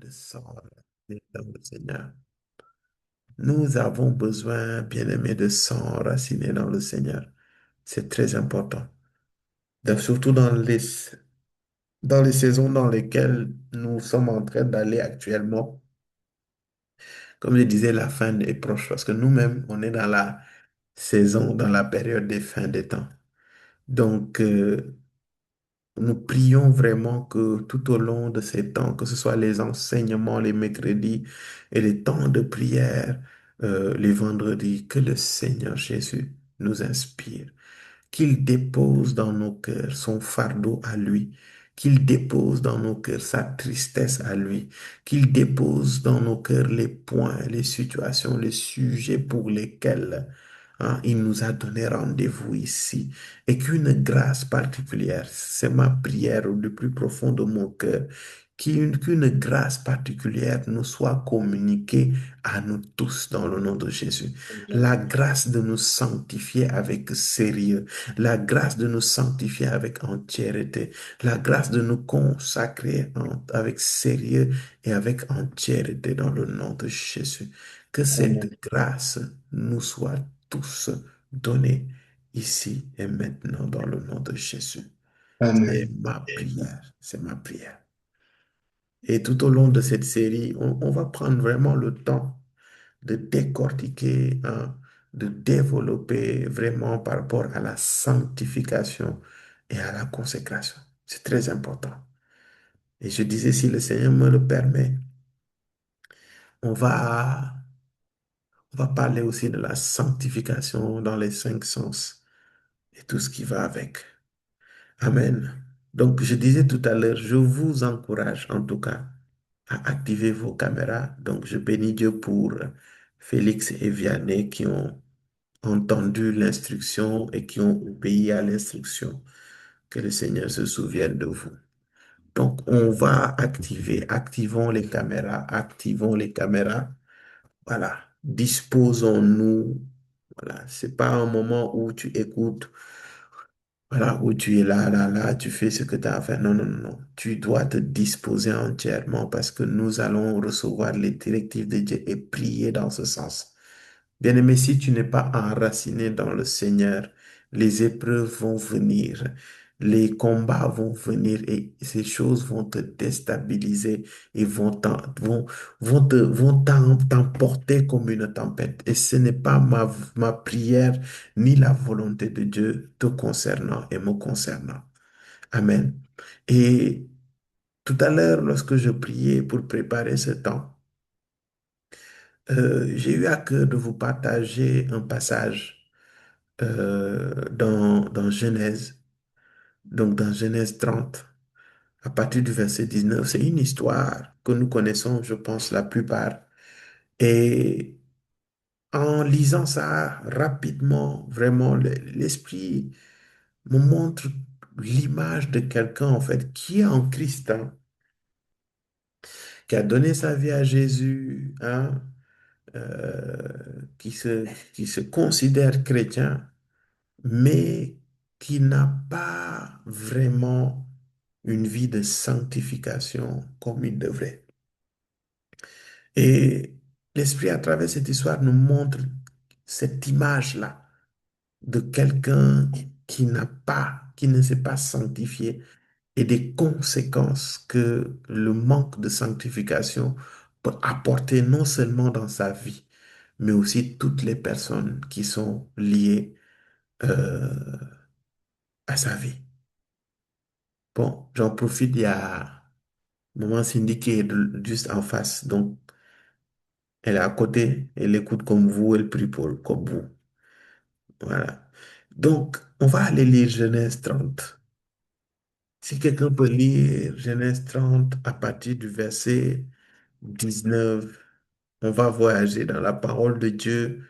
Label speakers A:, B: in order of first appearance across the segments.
A: sang dans le Seigneur. Nous avons besoin, bien-aimés, de sang enraciné dans le Seigneur. C'est très important. Surtout dans les saisons dans lesquelles nous sommes en train d'aller actuellement. Comme je disais, la fin est proche parce que nous-mêmes, on est dans la saison, dans la période des fins des temps. Donc, nous prions vraiment que tout au long de ces temps, que ce soit les enseignements, les mercredis et les temps de prière, les vendredis, que le Seigneur Jésus nous inspire, qu'il dépose dans nos cœurs son fardeau à lui, qu'il dépose dans nos cœurs sa tristesse à lui, qu'il dépose dans nos cœurs les points, les situations, les sujets pour lesquels il nous a donné rendez-vous ici et qu'une grâce particulière, c'est ma prière du plus profond de mon cœur, qu'une grâce particulière nous soit communiquée à nous tous dans le nom de Jésus. La
B: Amen.
A: grâce de nous sanctifier avec sérieux, la grâce de nous sanctifier avec entièreté, la grâce de nous consacrer avec sérieux et avec entièreté dans le nom de Jésus. Que
B: Amen.
A: cette grâce nous soit tous donnée ici et maintenant dans le nom de Jésus. C'est
B: Amen.
A: ma prière, c'est ma prière. Et tout au long de cette série, on va prendre vraiment le temps de décortiquer, de développer vraiment par rapport à la sanctification et à la consécration. C'est très important. Et je disais, si le Seigneur me le permet, on va, on va parler aussi de la sanctification dans les cinq sens et tout ce qui va avec. Amen. Donc, je disais tout à l'heure, je vous encourage en tout cas à activer vos caméras. Donc, je bénis Dieu pour Félix et Vianney qui ont entendu l'instruction et qui ont obéi à l'instruction. Que le Seigneur se souvienne de vous. Donc, on va activons les caméras, activons les caméras. Voilà, disposons-nous. Voilà, c'est pas un moment où tu écoutes, voilà, où tu es là, là, là, tu fais ce que tu as à faire. Non, non, non, non. Tu dois te disposer entièrement parce que nous allons recevoir les directives de Dieu et prier dans ce sens. Bien-aimé, si tu n'es pas enraciné dans le Seigneur, les épreuves vont venir, les combats vont venir et ces choses vont te déstabiliser et vont t'emporter comme une tempête. Et ce n'est pas ma prière ni la volonté de Dieu te concernant et me concernant. Amen. Et tout à l'heure, lorsque je priais pour préparer ce temps, j'ai eu à cœur de vous partager un passage dans Genèse, donc dans Genèse 30, à partir du verset 19. C'est une histoire que nous connaissons, je pense, la plupart. Et en lisant ça rapidement, vraiment, l'Esprit me montre l'image de quelqu'un, en fait, qui est en Christ, qui a donné sa vie à Jésus, qui qui se considère chrétien, mais qui n'a pas vraiment une vie de sanctification comme il devrait. Et l'Esprit, à travers cette histoire, nous montre cette image-là de quelqu'un qui ne s'est pas sanctifié et des conséquences que le manque de sanctification peut apporter non seulement dans sa vie, mais aussi toutes les personnes qui sont liées euh, à sa vie. Bon, j'en profite, il y a maman Cindy qui est juste en face, donc elle est à côté, elle écoute comme vous, elle prie pour comme vous. Voilà. Donc, on va aller lire Genèse 30. Si quelqu'un peut lire Genèse 30 à partir du verset 19, on va voyager dans la parole de Dieu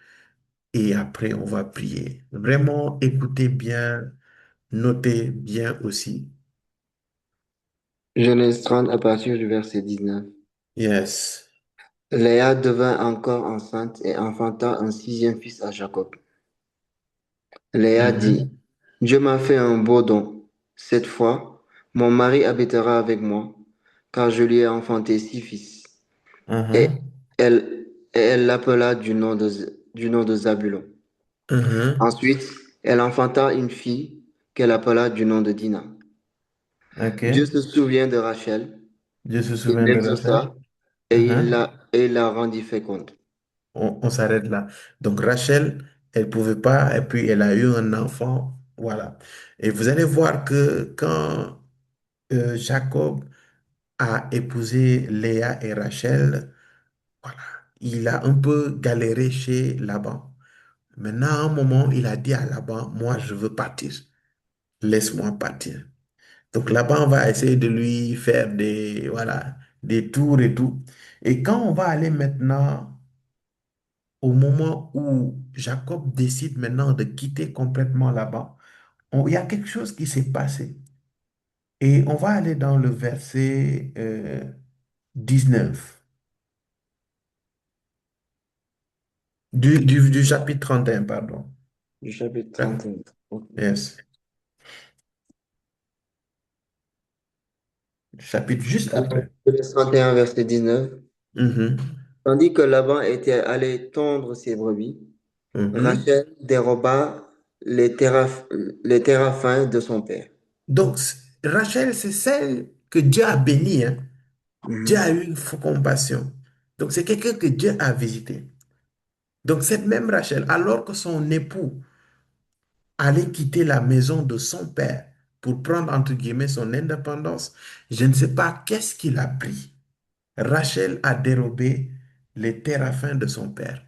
A: et après on va prier. Vraiment, écoutez bien, notez bien aussi.
B: Genèse 30 à partir du verset 19.
A: Yes.
B: Léa devint encore enceinte et enfanta un sixième fils à Jacob. Léa dit,
A: Mhm.
B: Dieu m'a fait un beau don. Cette fois, mon mari habitera avec moi, car je lui ai enfanté six fils. et
A: Mhm.
B: elle l'appela du nom de Zabulon.
A: Mhm.
B: Ensuite, elle enfanta une fille qu'elle appela du nom de Dina.
A: OK.
B: Dieu se souvient de Rachel,
A: Dieu se
B: il
A: souvient de Rachel.
B: l'exauça et
A: Mhm.
B: et il la rendit féconde.
A: On s'arrête là. Donc Rachel, elle pouvait pas, et puis elle a eu un enfant. Voilà. Et vous allez voir que quand Jacob a épousé Léa et Rachel, voilà, il a un peu galéré chez Laban. Maintenant, à un moment, il a dit à Laban, moi, je veux partir. Laisse-moi partir. Donc Laban va essayer de lui faire voilà, des tours et tout. Et quand on va aller maintenant au moment où Jacob décide maintenant de quitter complètement Laban, il y a quelque chose qui s'est passé. Et on va aller dans le verset 19 du chapitre 31, pardon.
B: Du chapitre
A: D'accord.
B: 31. Ok.
A: Yes. Chapitre juste
B: Donc,
A: après.
B: Genèse 31, verset 19.
A: Mhm,
B: Tandis que Laban était allé tondre ses brebis,
A: mhm.
B: Rachel déroba les téraphins de son père.
A: Donc, Rachel, c'est celle que Dieu a bénie, hein. Dieu a
B: Mhm.
A: eu compassion. Donc, c'est quelqu'un que Dieu a visité. Donc, cette même Rachel, alors que son époux allait quitter la maison de son père pour prendre, entre guillemets, son indépendance, je ne sais pas qu'est-ce qu'il a pris. Rachel a dérobé les téraphins de son père.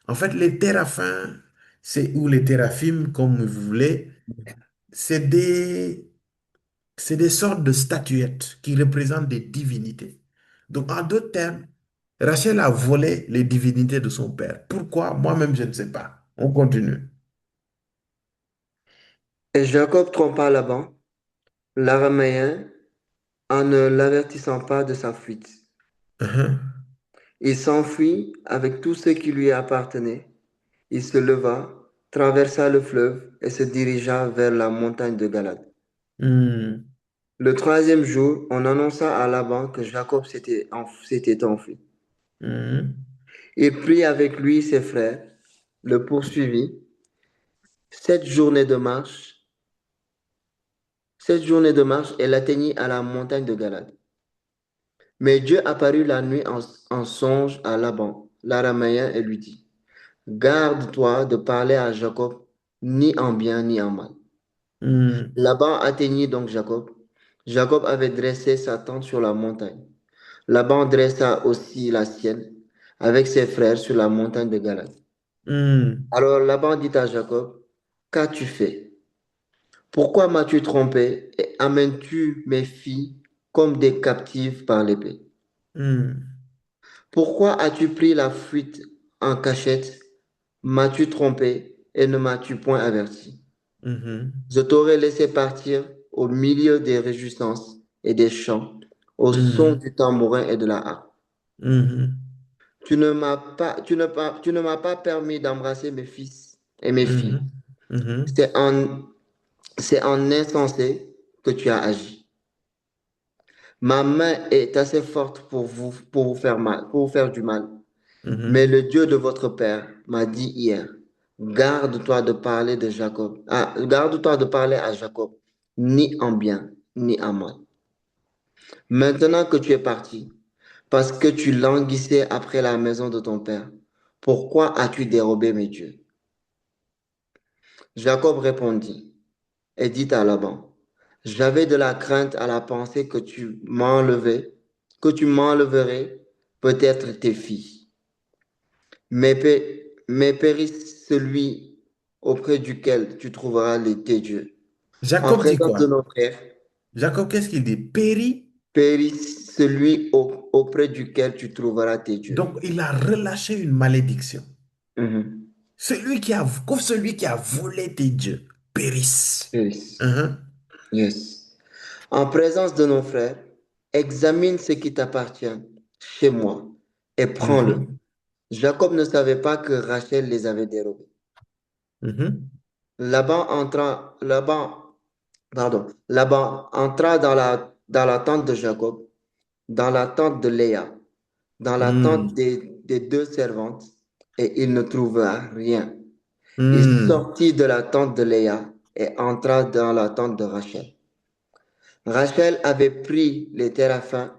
A: En fait, les téraphins, c'est ou les téraphim, comme vous voulez, c'est des sortes de statuettes qui représentent des divinités. Donc, en d'autres termes, Rachel a volé les divinités de son père. Pourquoi? Moi-même, je ne sais pas. On continue.
B: Et Jacob trompa Laban, l'araméen, en ne l'avertissant pas de sa fuite.
A: Mhm.
B: Il s'enfuit avec tout ce qui lui appartenait. Il se leva, traversa le fleuve et se dirigea vers la montagne de Galade.
A: Hmm.
B: Le troisième jour, on annonça à Laban que Jacob s'était enfui.
A: Mhm.
B: Il prit avec lui ses frères, le poursuivit. 7 journées de marche, 7 journées de marche, elle atteignit à la montagne de Galade. Mais Dieu apparut la nuit en songe à Laban, l'araméen, et lui dit, garde-toi de parler à Jacob, ni en bien ni en mal.
A: Hmm.
B: Laban atteignit donc Jacob. Jacob avait dressé sa tente sur la montagne. Laban dressa aussi la sienne avec ses frères sur la montagne de Galade.
A: Hmm.
B: Alors Laban dit à Jacob, qu'as-tu fait? Pourquoi m'as-tu trompé et amènes-tu mes filles comme des captives par l'épée?
A: Hmm.
B: Pourquoi as-tu pris la fuite en cachette? M'as-tu trompé et ne m'as-tu point averti?
A: Mhm.
B: Je t'aurais laissé partir au milieu des réjouissances et des chants, au son
A: Mhm.
B: du tambourin et de la harpe.
A: Mhm.
B: Tu ne m'as pas permis d'embrasser mes fils et mes filles.
A: Mhm. Mhm.
B: C'est c'est en insensé que tu as agi. Ma main est assez forte pour vous faire mal, pour vous faire du mal. Mais
A: Mhm.
B: le Dieu de votre père m'a dit hier, garde-toi de parler de Jacob, garde-toi de parler à Jacob, ni en bien, ni en mal. Maintenant que tu es parti, parce que tu languissais après la maison de ton père, pourquoi as-tu dérobé mes dieux? Jacob répondit et dit à Laban, j'avais de la crainte à la pensée que tu m'enleverais peut-être tes filles. Mais périsse celui auprès duquel tu trouveras tes dieux. En
A: Jacob dit
B: présence de
A: quoi?
B: nos frères,
A: Jacob, qu'est-ce qu'il dit? Péri.
B: périsse celui auprès duquel tu trouveras tes dieux.
A: Donc, il a relâché une malédiction.
B: Mhm.
A: Celui qui a volé tes dieux, périsse.
B: Périsse.
A: Uhum,
B: Yes. En présence de nos frères, examine ce qui t'appartient chez moi et prends-le.
A: mhm,
B: Jacob ne savait pas que Rachel les avait dérobés.
A: mhm,
B: Laban entra dans la tente de Jacob, dans la tente de Léa. dans la tente
A: Hmm.
B: des deux servantes et il ne trouva rien. Il
A: Hmm.
B: sortit de la tente de Léa et entra dans la tente de Rachel. Rachel avait pris les téraphins,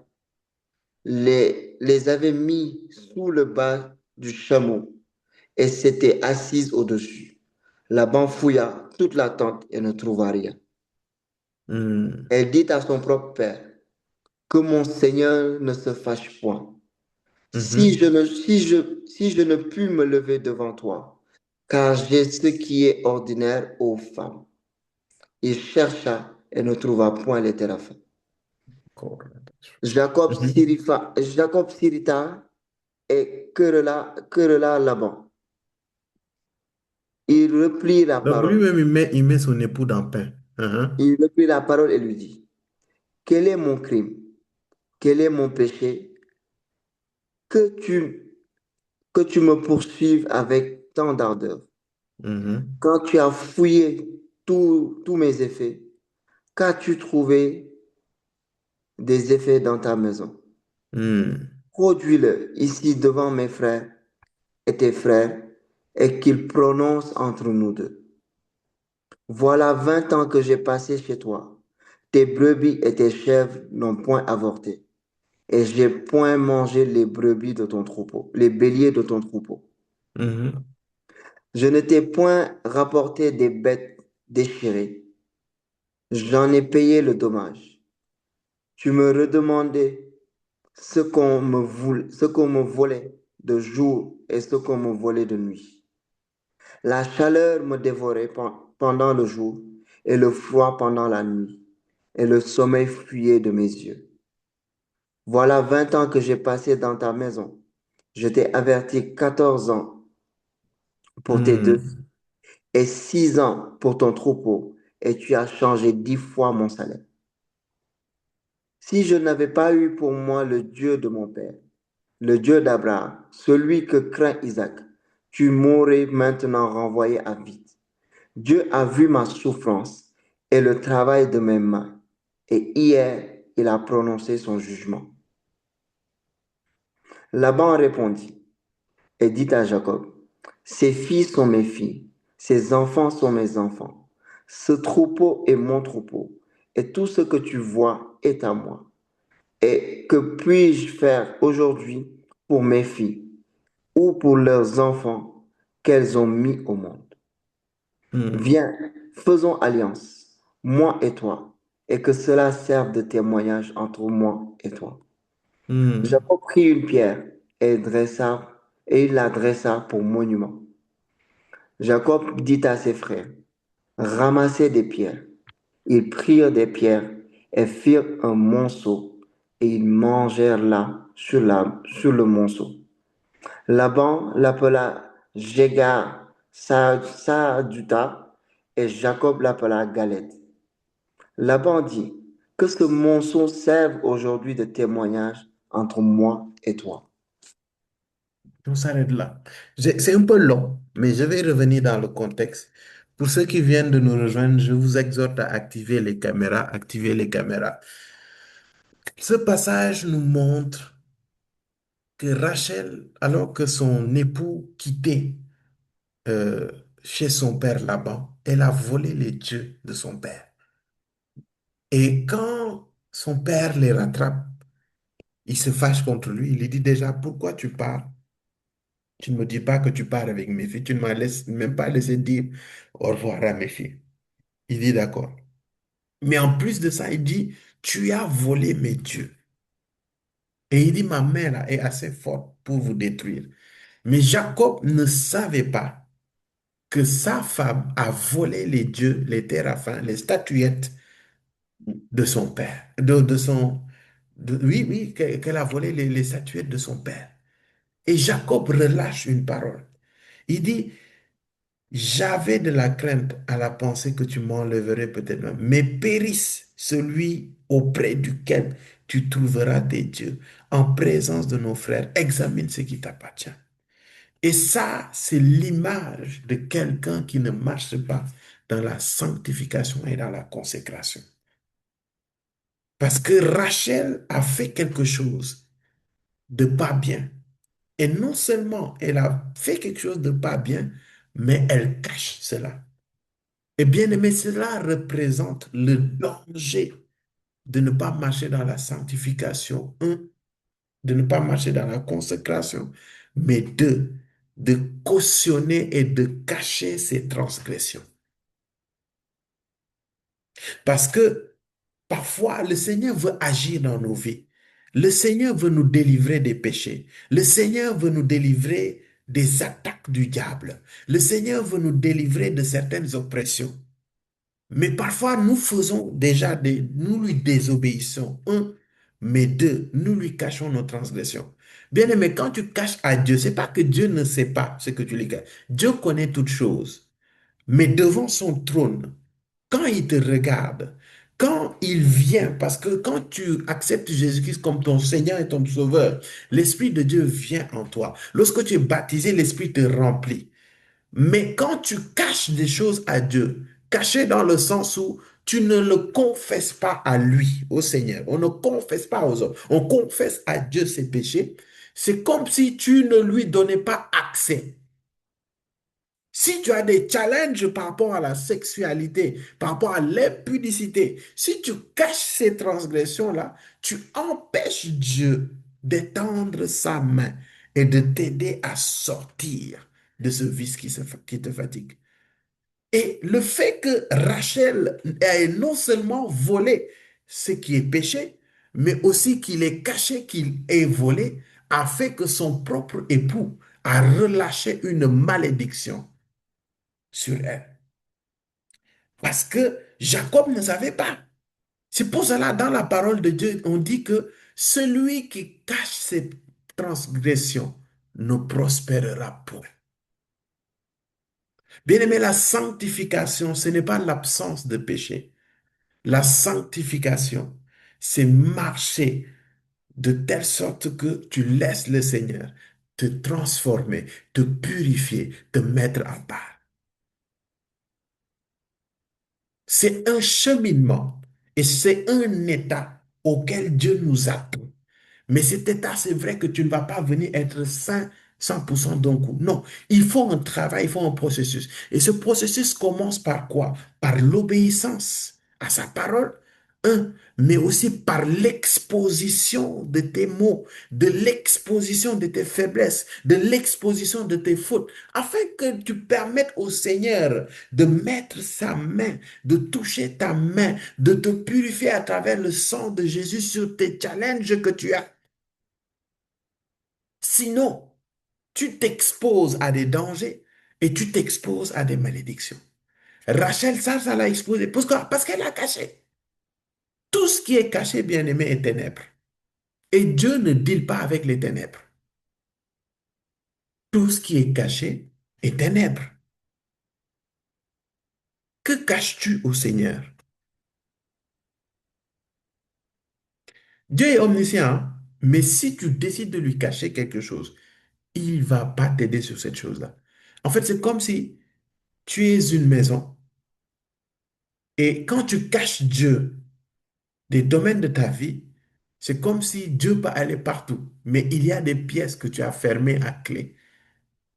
B: les avait mis sous le bas du chameau et s'était assise au-dessus. Laban fouilla toute la tente et ne trouva rien.
A: Hmm.
B: Elle dit à son propre père, que mon Seigneur ne se fâche point.
A: Mhm.
B: Si je ne puis me lever devant toi, car j'ai ce qui est ordinaire aux femmes. Il chercha et ne trouva point les téraphins.
A: Mhm.
B: Jacob s'irrita et querella Laban. Il reprit la
A: Donc
B: parole.
A: lui-même, il met son époux dans le pain. Mhm.
B: Il reprit la parole et lui dit, quel est mon crime? Quel est mon péché que tu, que tu me poursuives avec tant d'ardeur?
A: Mhm.
B: Quand tu as fouillé tous mes effets, qu'as-tu trouvé des effets dans ta maison?
A: Hmm.
B: Produis-le ici devant mes frères et tes frères et qu'ils prononcent entre nous deux. Voilà 20 ans que j'ai passé chez toi. Tes brebis et tes chèvres n'ont point avorté, et j'ai point mangé les brebis de ton troupeau, les béliers de ton troupeau.
A: Mhm.
B: Je ne t'ai point rapporté des bêtes déchirées. J'en ai payé le dommage. Tu me redemandais ce qu'on me volait de jour et ce qu'on me volait de nuit. La chaleur me dévorait pendant le jour et le froid pendant la nuit, et le sommeil fuyait de mes yeux. Voilà 20 ans que j'ai passé dans ta maison. Je t'ai averti 14 ans pour tes deux filles
A: Hmm.
B: et 6 ans pour ton troupeau, et tu as changé 10 fois mon salaire. Si je n'avais pas eu pour moi le Dieu de mon père, le Dieu d'Abraham, celui que craint Isaac, tu m'aurais maintenant renvoyé à vite. Dieu a vu ma souffrance et le travail de mes mains, et hier il a prononcé son jugement. Laban répondit et dit à Jacob, ces filles sont mes filles, ces enfants sont mes enfants, ce troupeau est mon troupeau, et tout ce que tu vois est à moi. Et que puis-je faire aujourd'hui pour mes filles ou pour leurs enfants qu'elles ont mis au monde?
A: Hmm.
B: Viens, faisons alliance, moi et toi, et que cela serve de témoignage entre moi et toi.
A: Hmm.
B: Jacob prit une pierre et il la dressa pour monument. Jacob dit à ses frères, ramassez des pierres. Ils prirent des pierres et firent un monceau, et ils mangèrent là sur le monceau. Laban l'appela Jégar Saaduta et Jacob l'appela Galette. Laban dit, que ce monceau serve aujourd'hui de témoignage entre moi et toi.
A: On s'arrête là. C'est un peu long, mais je vais revenir dans le contexte. Pour ceux qui viennent de nous rejoindre, je vous exhorte à activer les caméras, activer les caméras. Ce passage nous montre que Rachel, alors que son époux quittait euh, chez son père Laban, elle a volé les dieux de son père. Et quand son père les rattrape, il se fâche contre lui. Il lui dit déjà, pourquoi tu pars? Tu ne me dis pas que tu pars avec mes filles. Tu ne m'as même pas laissé dire au revoir à mes filles. Il dit d'accord. Mais en plus de ça, il dit, tu as volé mes dieux. Et il dit, ma main là est assez forte pour vous détruire. Mais Jacob ne savait pas que sa femme a volé les dieux, les téraphins, les statuettes de son père. Oui, oui, qu'elle a volé les statuettes de son père. Et Jacob relâche une parole. Il dit, j'avais de la crainte à la pensée que tu m'enlèverais peut-être même, mais périsse celui auprès duquel tu trouveras des dieux. En présence de nos frères, examine ce qui t'appartient. Et ça, c'est l'image de quelqu'un qui ne marche pas dans la sanctification et dans la consécration. Parce que Rachel a fait quelque chose de pas bien. Et non seulement elle a fait quelque chose de pas bien, mais elle cache cela. Et bien aimé, cela représente le danger de ne pas marcher dans la sanctification. Un, de ne pas marcher dans la consécration, mais deux, de cautionner et de cacher ses transgressions. Parce que parfois, le Seigneur veut agir dans nos vies. Le Seigneur veut nous délivrer des péchés. Le Seigneur veut nous délivrer des attaques du diable. Le Seigneur veut nous délivrer de certaines oppressions. Mais parfois, nous faisons déjà nous lui désobéissons. Un, mais deux, nous lui cachons nos transgressions. Bien aimé, quand tu caches à Dieu, c'est pas que Dieu ne sait pas ce que tu lui caches. Dieu connaît toutes choses. Mais devant son trône, quand il te regarde, quand il vient, parce que quand tu acceptes Jésus-Christ comme ton Seigneur et ton Sauveur, l'Esprit de Dieu vient en toi. Lorsque tu es baptisé, l'Esprit te remplit. Mais quand tu caches des choses à Dieu, caché dans le sens où tu ne le confesses pas à lui, au Seigneur, on ne confesse pas aux hommes, on confesse à Dieu ses péchés, c'est comme si tu ne lui donnais pas accès. Si tu as des challenges par rapport à la sexualité, par rapport à l'impudicité, si tu caches ces transgressions-là, tu empêches Dieu d'étendre sa main et de t'aider à sortir de ce vice qui te fatigue. Et le fait que Rachel ait non seulement volé ce qui est péché, mais aussi qu'il ait caché qu'il ait volé, a fait que son propre époux a relâché une malédiction sur elle. Parce que Jacob ne savait pas. C'est pour cela, dans la parole de Dieu, on dit que celui qui cache ses transgressions ne prospérera point. Bien aimé, la sanctification, ce n'est pas l'absence de péché. La sanctification, c'est marcher de telle sorte que tu laisses le Seigneur te transformer, te purifier, te mettre à part. C'est un cheminement et c'est un état auquel Dieu nous attend. Mais cet état, c'est vrai que tu ne vas pas venir être saint 100% d'un coup. Non, il faut un travail, il faut un processus. Et ce processus commence par quoi? Par l'obéissance à sa parole, un, mais aussi par l'exposition de tes mots, de l'exposition de tes faiblesses, de l'exposition de tes fautes, afin que tu permettes au Seigneur de mettre sa main, de toucher ta main, de te purifier à travers le sang de Jésus sur tes challenges que tu as. Sinon, tu t'exposes à des dangers et tu t'exposes à des malédictions. Rachel, ça l'a exposé. Pourquoi? Parce qu'elle a caché. Tout ce qui est caché, bien aimé, est ténèbres. Et Dieu ne deal pas avec les ténèbres. Tout ce qui est caché est ténèbres. Que caches-tu au Seigneur? Dieu est omniscient, hein, mais si tu décides de lui cacher quelque chose, il ne va pas t'aider sur cette chose-là. En fait, c'est comme si tu es une maison et quand tu caches Dieu des domaines de ta vie, c'est comme si Dieu peut aller partout, mais il y a des pièces que tu as fermées à clé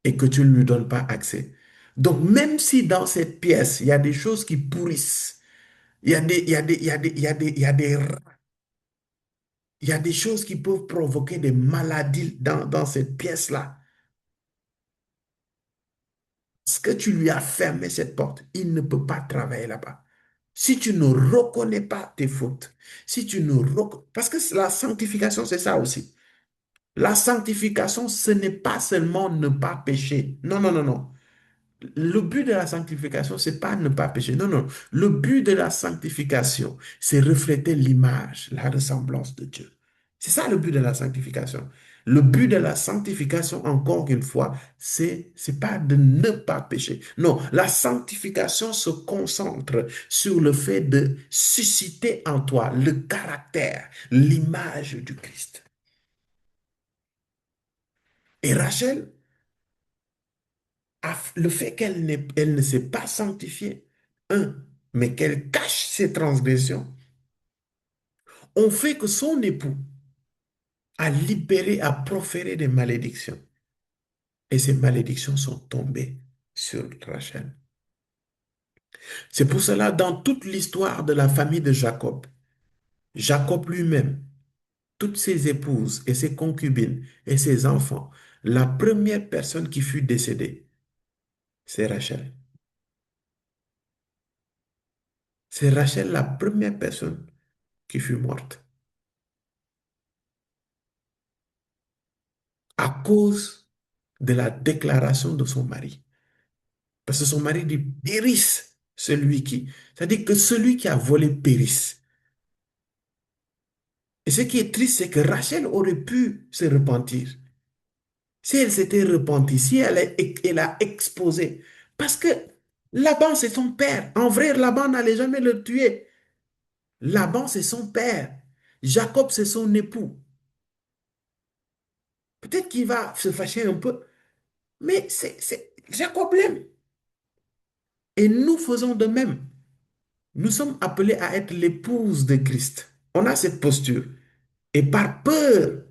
A: et que tu ne lui donnes pas accès. Donc, même si dans cette pièce, il y a des choses qui pourrissent, il y a des, il y a des, il y a des, il y a des, il y a des rats, il y a des choses qui peuvent provoquer des maladies dans cette pièce-là, parce que tu lui as fermé cette porte, il ne peut pas travailler là-bas. Si tu ne reconnais pas tes fautes, si tu ne parce que la sanctification, c'est ça aussi. La sanctification, ce n'est pas seulement ne pas pécher. Non, non, non, non. Le but de la sanctification, c'est pas ne pas pécher. Non, non. Le but de la sanctification, c'est refléter l'image, la ressemblance de Dieu. C'est ça le but de la sanctification. Le but de la sanctification, encore une fois, c'est pas de ne pas pécher. Non, la sanctification se concentre sur le fait de susciter en toi le caractère, l'image du Christ. Et Rachel, le fait elle ne s'est pas sanctifiée, un, mais qu'elle cache ses transgressions, ont fait que son époux à libérer, à proférer des malédictions. Et ces malédictions sont tombées sur Rachel. C'est pour cela, dans toute l'histoire de la famille de Jacob, Jacob lui-même, toutes ses épouses et ses concubines et ses enfants, la première personne qui fut décédée, c'est Rachel. C'est Rachel la première personne qui fut morte à cause de la déclaration de son mari. Parce que son mari dit, périsse celui qui. C'est-à-dire que celui qui a volé périsse. Et ce qui est triste, c'est que Rachel aurait pu se repentir. Si elle s'était repentie, si elle a exposé. Parce que Laban, c'est son père. En vrai, Laban n'allait jamais le tuer. Laban, c'est son père. Jacob, c'est son époux. Peut-être qu'il va se fâcher un peu, mais Jacob l'aime. Et nous faisons de même. Nous sommes appelés à être l'épouse de Christ. On a cette posture. Et par peur,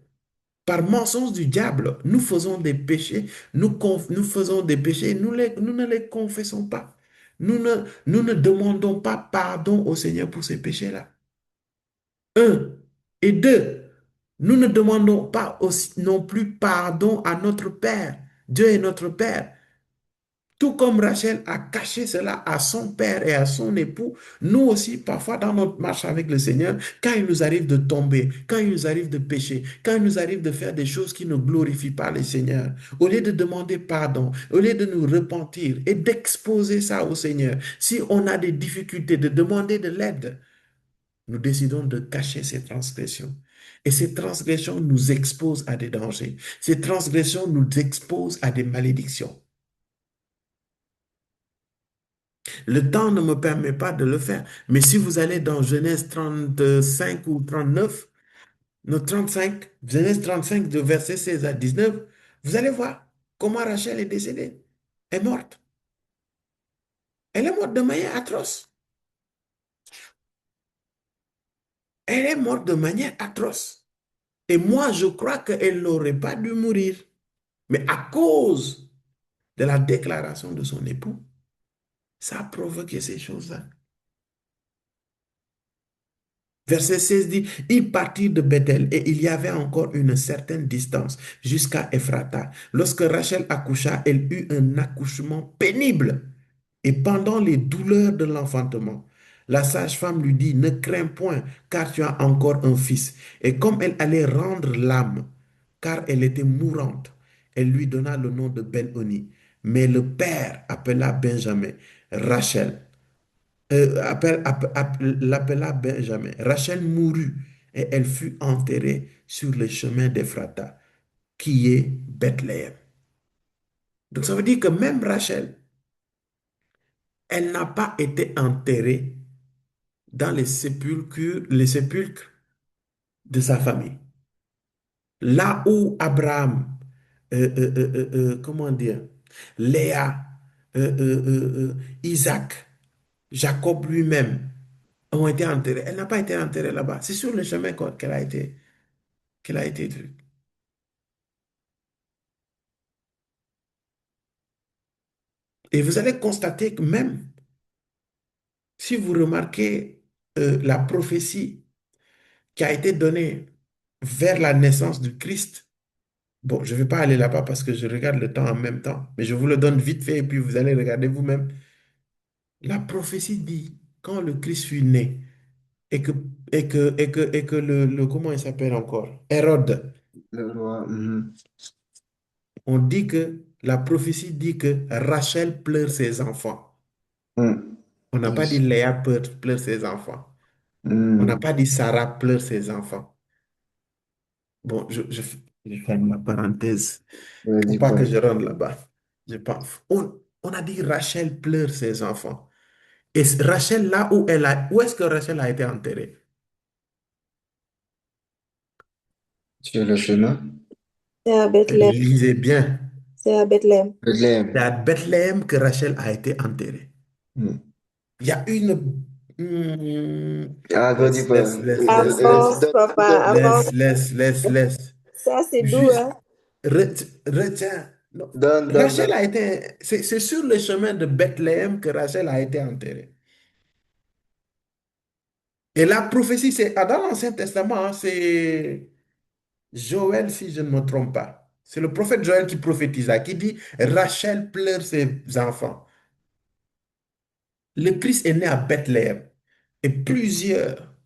A: par mensonge du diable, nous faisons des péchés, nous faisons des péchés, nous ne les confessons pas. Nous ne demandons pas pardon au Seigneur pour ces péchés-là. Un. Et deux, nous ne demandons pas aussi non plus pardon à notre Père. Dieu est notre Père. Tout comme Rachel a caché cela à son père et à son époux, nous aussi, parfois dans notre marche avec le Seigneur, quand il nous arrive de tomber, quand il nous arrive de pécher, quand il nous arrive de faire des choses qui ne glorifient pas le Seigneur, au lieu de demander pardon, au lieu de nous repentir et d'exposer ça au Seigneur, si on a des difficultés, de demander de l'aide, nous décidons de cacher ces transgressions. Et ces transgressions nous exposent à des dangers. Ces transgressions nous exposent à des malédictions. Le temps ne me permet pas de le faire. Mais si vous allez dans Genèse 35 ou 39, no 35, Genèse 35 de verset 16 à 19, vous allez voir comment Rachel est décédée, est morte. Elle est morte de manière atroce. Elle est morte de manière atroce. Et moi, je crois qu'elle n'aurait pas dû mourir. Mais à cause de la déclaration de son époux, ça a provoqué ces choses-là. Verset 16 dit, ils partirent de Bethel et il y avait encore une certaine distance jusqu'à Ephrata. Lorsque Rachel accoucha, elle eut un accouchement pénible et pendant les douleurs de l'enfantement. La sage-femme lui dit, ne crains point car tu as encore un fils. Et comme elle allait rendre l'âme, car elle était mourante, elle lui donna le nom de Ben-Oni. Mais le père appela Benjamin Rachel l'appela Benjamin. Rachel mourut et elle fut enterrée sur le chemin d'Ephrata, qui est Bethléem. Donc ça veut dire que même Rachel, elle n'a pas été enterrée dans les sépulcres de sa famille. Là où Abraham, comment dire, Léa, Isaac, Jacob lui-même ont été enterrés. Elle n'a pas été enterrée là-bas. C'est sur le chemin qu'elle a été vue. Et vous allez constater que même si vous remarquez la prophétie qui a été donnée vers la naissance du Christ, bon, je ne vais pas aller là-bas parce que je regarde le temps en même temps, mais je vous le donne vite fait et puis vous allez regarder vous-même. La prophétie dit, quand le Christ fut né et que comment il s'appelle encore? Hérode,
B: Le roi. Mhm.
A: on dit que la prophétie dit que Rachel pleure ses enfants.
B: Mhm.
A: On n'a pas dit
B: Oui.
A: Léa pleure ses enfants. On n'a
B: Mhm.
A: pas dit Sarah pleure ses enfants. Bon, je ferme la parenthèse pour
B: Vas-y,
A: pas que
B: Paul.
A: je rentre là-bas. Je pense. On a dit Rachel pleure ses enfants. Et Rachel, là où où est-ce que Rachel a été enterrée?
B: Sur le chemin.
C: C'est à Bethléem.
A: Lisez bien.
C: C'est à Bethléem.
A: C'est
B: Bethléem.
A: à Bethléem que Rachel a été enterrée.
B: Mhm.
A: Il y a une...
B: Ah, vas-y, Paul.
A: Laisse, laisse, laisse, laisse, laisse,
C: Avance, papa, avance.
A: laisse, laisse, laisse, laisse.
C: Ça, c'est doux,
A: Juste,
C: hein?
A: retiens. Non.
B: Donne, donne,
A: Rachel
B: donne.
A: a été, c'est sur le chemin de Bethléem que Rachel a été enterrée. Et la prophétie, c'est dans l'Ancien Testament, hein, c'est Joël, si je ne me trompe pas. C'est le prophète Joël qui prophétisa, qui dit, Rachel pleure ses enfants. Le Christ est né à Bethléem et plusieurs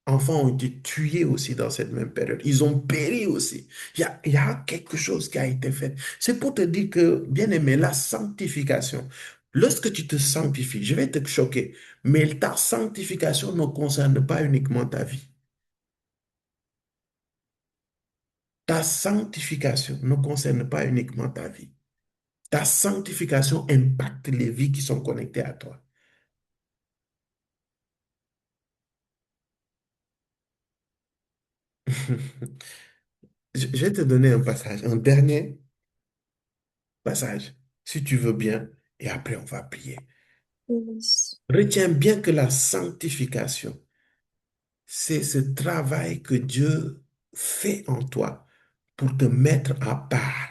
A: enfants ont été tués aussi dans cette même période. Ils ont péri aussi. Il y a quelque chose qui a été fait. C'est pour te dire que, bien aimé, la sanctification, lorsque tu te sanctifies, je vais te choquer, mais ta sanctification ne concerne pas uniquement ta vie. Ta sanctification ne concerne pas uniquement ta vie. Ta sanctification impacte les vies qui sont connectées à toi. Je vais te donner un passage, un dernier passage, si tu veux bien, et après on va prier.
C: Yes.
A: Retiens bien que la sanctification, c'est ce travail que Dieu fait en toi pour te mettre à part,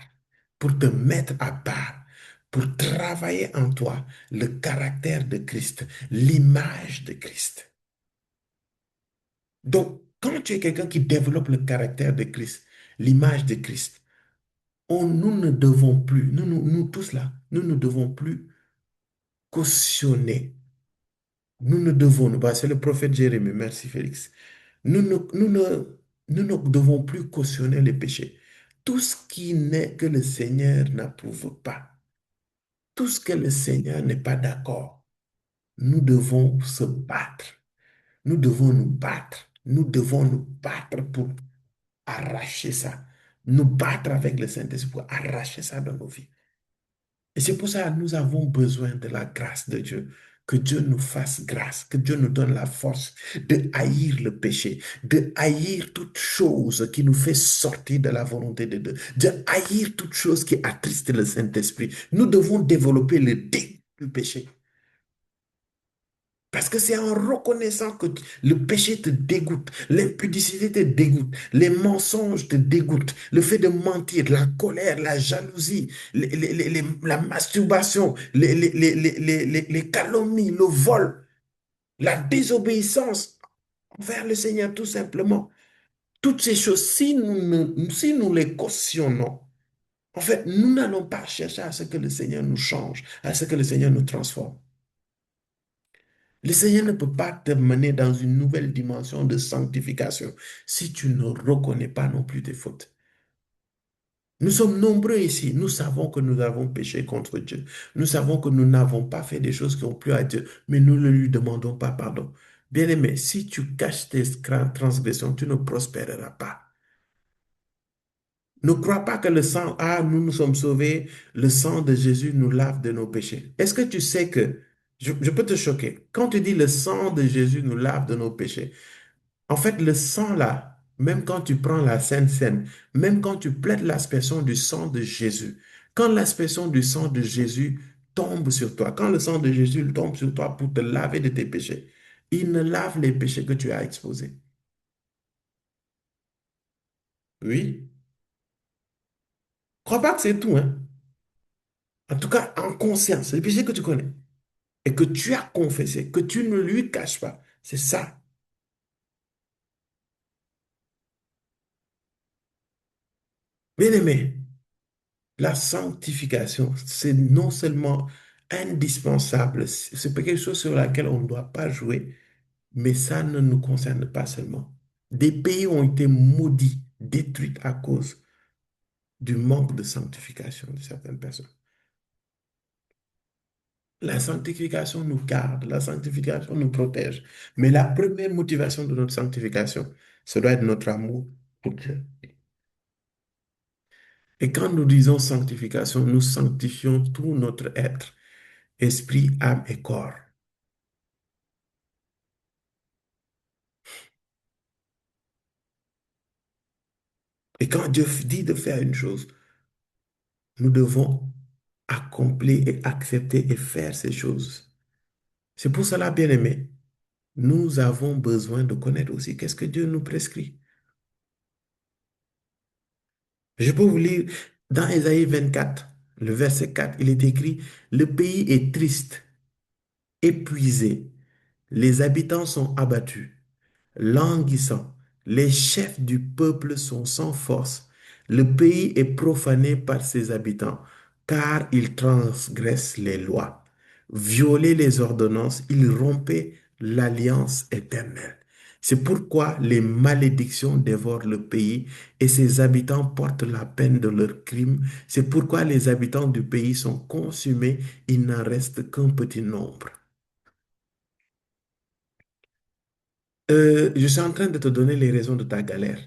A: pour te mettre à part, pour travailler en toi le caractère de Christ, l'image de Christ. Donc, quand tu es quelqu'un qui développe le caractère de Christ, l'image de Christ, nous ne devons plus, nous tous là, nous ne devons plus cautionner. Nous ne devons, bah, c'est le prophète Jérémie, merci Félix. Nous ne devons plus cautionner les péchés. Tout ce qui n'est que le Seigneur n'approuve pas, tout ce que le Seigneur n'est pas d'accord, nous devons se battre. Nous devons nous battre. Nous devons nous battre pour arracher ça. Nous battre avec le Saint-Esprit pour arracher ça dans nos vies. Et c'est pour ça que nous avons besoin de la grâce de Dieu. Que Dieu nous fasse grâce, que Dieu nous donne la force de haïr le péché, de haïr toute chose qui nous fait sortir de la volonté de Dieu, de haïr toute chose qui attriste le Saint-Esprit. Nous devons développer le dégoût du péché. Parce que c'est en reconnaissant que le péché te dégoûte, l'impudicité te dégoûte, les mensonges te dégoûtent, le fait de mentir, la colère, la jalousie, la masturbation, les calomnies, le vol, la désobéissance envers le Seigneur tout simplement. Toutes ces choses, si nous les cautionnons, en fait, nous n'allons pas chercher à ce que le Seigneur nous change, à ce que le Seigneur nous transforme. Le Seigneur ne peut pas te mener dans une nouvelle dimension de sanctification si tu ne reconnais pas non plus tes fautes. Nous sommes nombreux ici. Nous savons que nous avons péché contre Dieu. Nous savons que nous n'avons pas fait des choses qui ont plu à Dieu, mais nous ne lui demandons pas pardon. Bien-aimé, si tu caches tes transgressions, tu ne prospéreras pas. Ne crois pas que le sang, nous nous sommes sauvés, le sang de Jésus nous lave de nos péchés. Est-ce que tu sais que, je peux te choquer, quand tu dis le sang de Jésus nous lave de nos péchés, en fait, le sang là, même quand tu prends la Sainte Seine, même quand tu plaides l'aspersion du sang de Jésus, quand l'aspersion du sang de Jésus tombe sur toi, quand le sang de Jésus tombe sur toi pour te laver de tes péchés, il ne lave les péchés que tu as exposés. Oui. Crois pas que c'est tout, hein. En tout cas, en conscience, les péchés que tu connais et que tu as confessé, que tu ne lui caches pas, c'est ça. Bien aimé, la sanctification, c'est non seulement indispensable, c'est quelque chose sur laquelle on ne doit pas jouer, mais ça ne nous concerne pas seulement. Des pays ont été maudits, détruits à cause du manque de sanctification de certaines personnes. La sanctification nous garde, la sanctification nous protège. Mais la première motivation de notre sanctification, ça doit être notre amour pour Dieu. Et quand nous disons sanctification, nous sanctifions tout notre être, esprit, âme et corps. Et quand Dieu dit de faire une chose, nous devons accomplir et accepter et faire ces choses. C'est pour cela, bien-aimés, nous avons besoin de connaître aussi qu'est-ce que Dieu nous prescrit. Je peux vous lire dans Ésaïe 24, le verset 4, il est écrit, le pays est triste, épuisé, les habitants sont abattus, languissants, les chefs du peuple sont sans force, le pays est profané par ses habitants, car ils transgressent les lois, violaient les ordonnances, ils rompaient l'alliance éternelle. C'est pourquoi les malédictions dévorent le pays et ses habitants portent la peine de leurs crimes. C'est pourquoi les habitants du pays sont consumés, il n'en reste qu'un petit nombre. Je suis en train de te donner les raisons de ta galère.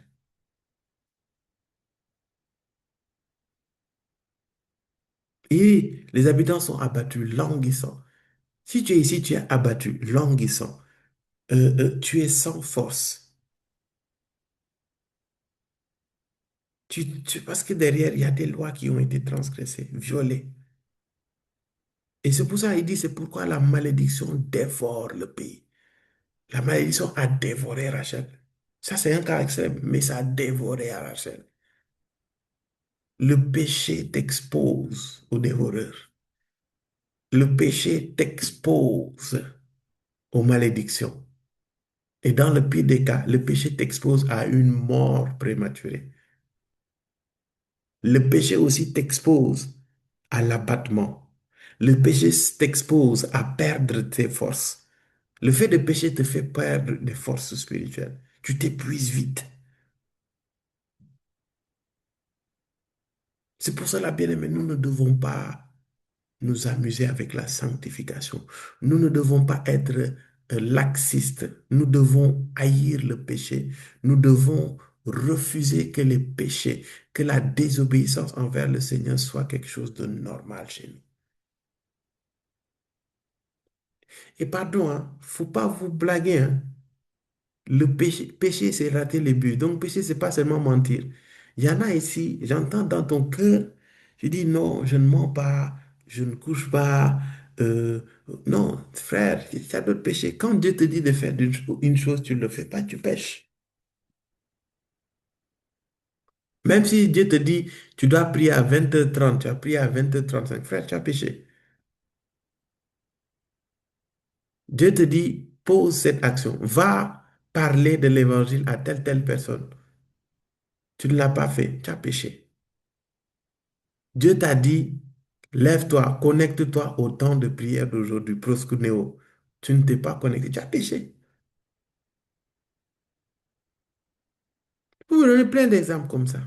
A: Et les habitants sont abattus, languissants. Si tu es ici, tu es abattu, languissant. Tu es sans force. Parce que derrière, il y a des lois qui ont été transgressées, violées. Et c'est pour ça qu'il dit, c'est pourquoi la malédiction dévore le pays. La malédiction a dévoré Rachel. Ça, c'est un cas extrême, mais ça a dévoré Rachel. Le péché t'expose au dévoreur. Le péché t'expose aux malédictions. Et dans le pire des cas, le péché t'expose à une mort prématurée. Le péché aussi t'expose à l'abattement. Le péché t'expose à perdre tes forces. Le fait de pécher te fait perdre des forces spirituelles. Tu t'épuises vite. C'est pour cela, bien-aimé, nous ne devons pas nous amuser avec la sanctification. Nous ne devons pas être laxistes. Nous devons haïr le péché. Nous devons refuser que les péchés, que la désobéissance envers le Seigneur soit quelque chose de normal chez nous. Et pardon, hein, faut pas vous blaguer, hein. Le péché, c'est rater le but. Donc, péché, c'est pas seulement mentir. Il y en a ici, j'entends dans ton cœur, je dis non, je ne mens pas, je ne couche pas. euh, non, frère, il y a d'autres péchés. Quand Dieu te dit de faire une chose, tu ne le fais pas, tu pêches. Même si Dieu te dit, tu dois prier à 20h30, tu as prié à 20h35, frère, tu as péché. Dieu te dit, pose cette action, va parler de l'évangile à telle personne. Tu ne l'as pas fait, tu as péché. Dieu t'a dit, lève-toi, connecte-toi au temps de prière d'aujourd'hui, proskuneo. Tu ne t'es pas connecté, tu as péché. Vous donner plein d'exemples comme ça.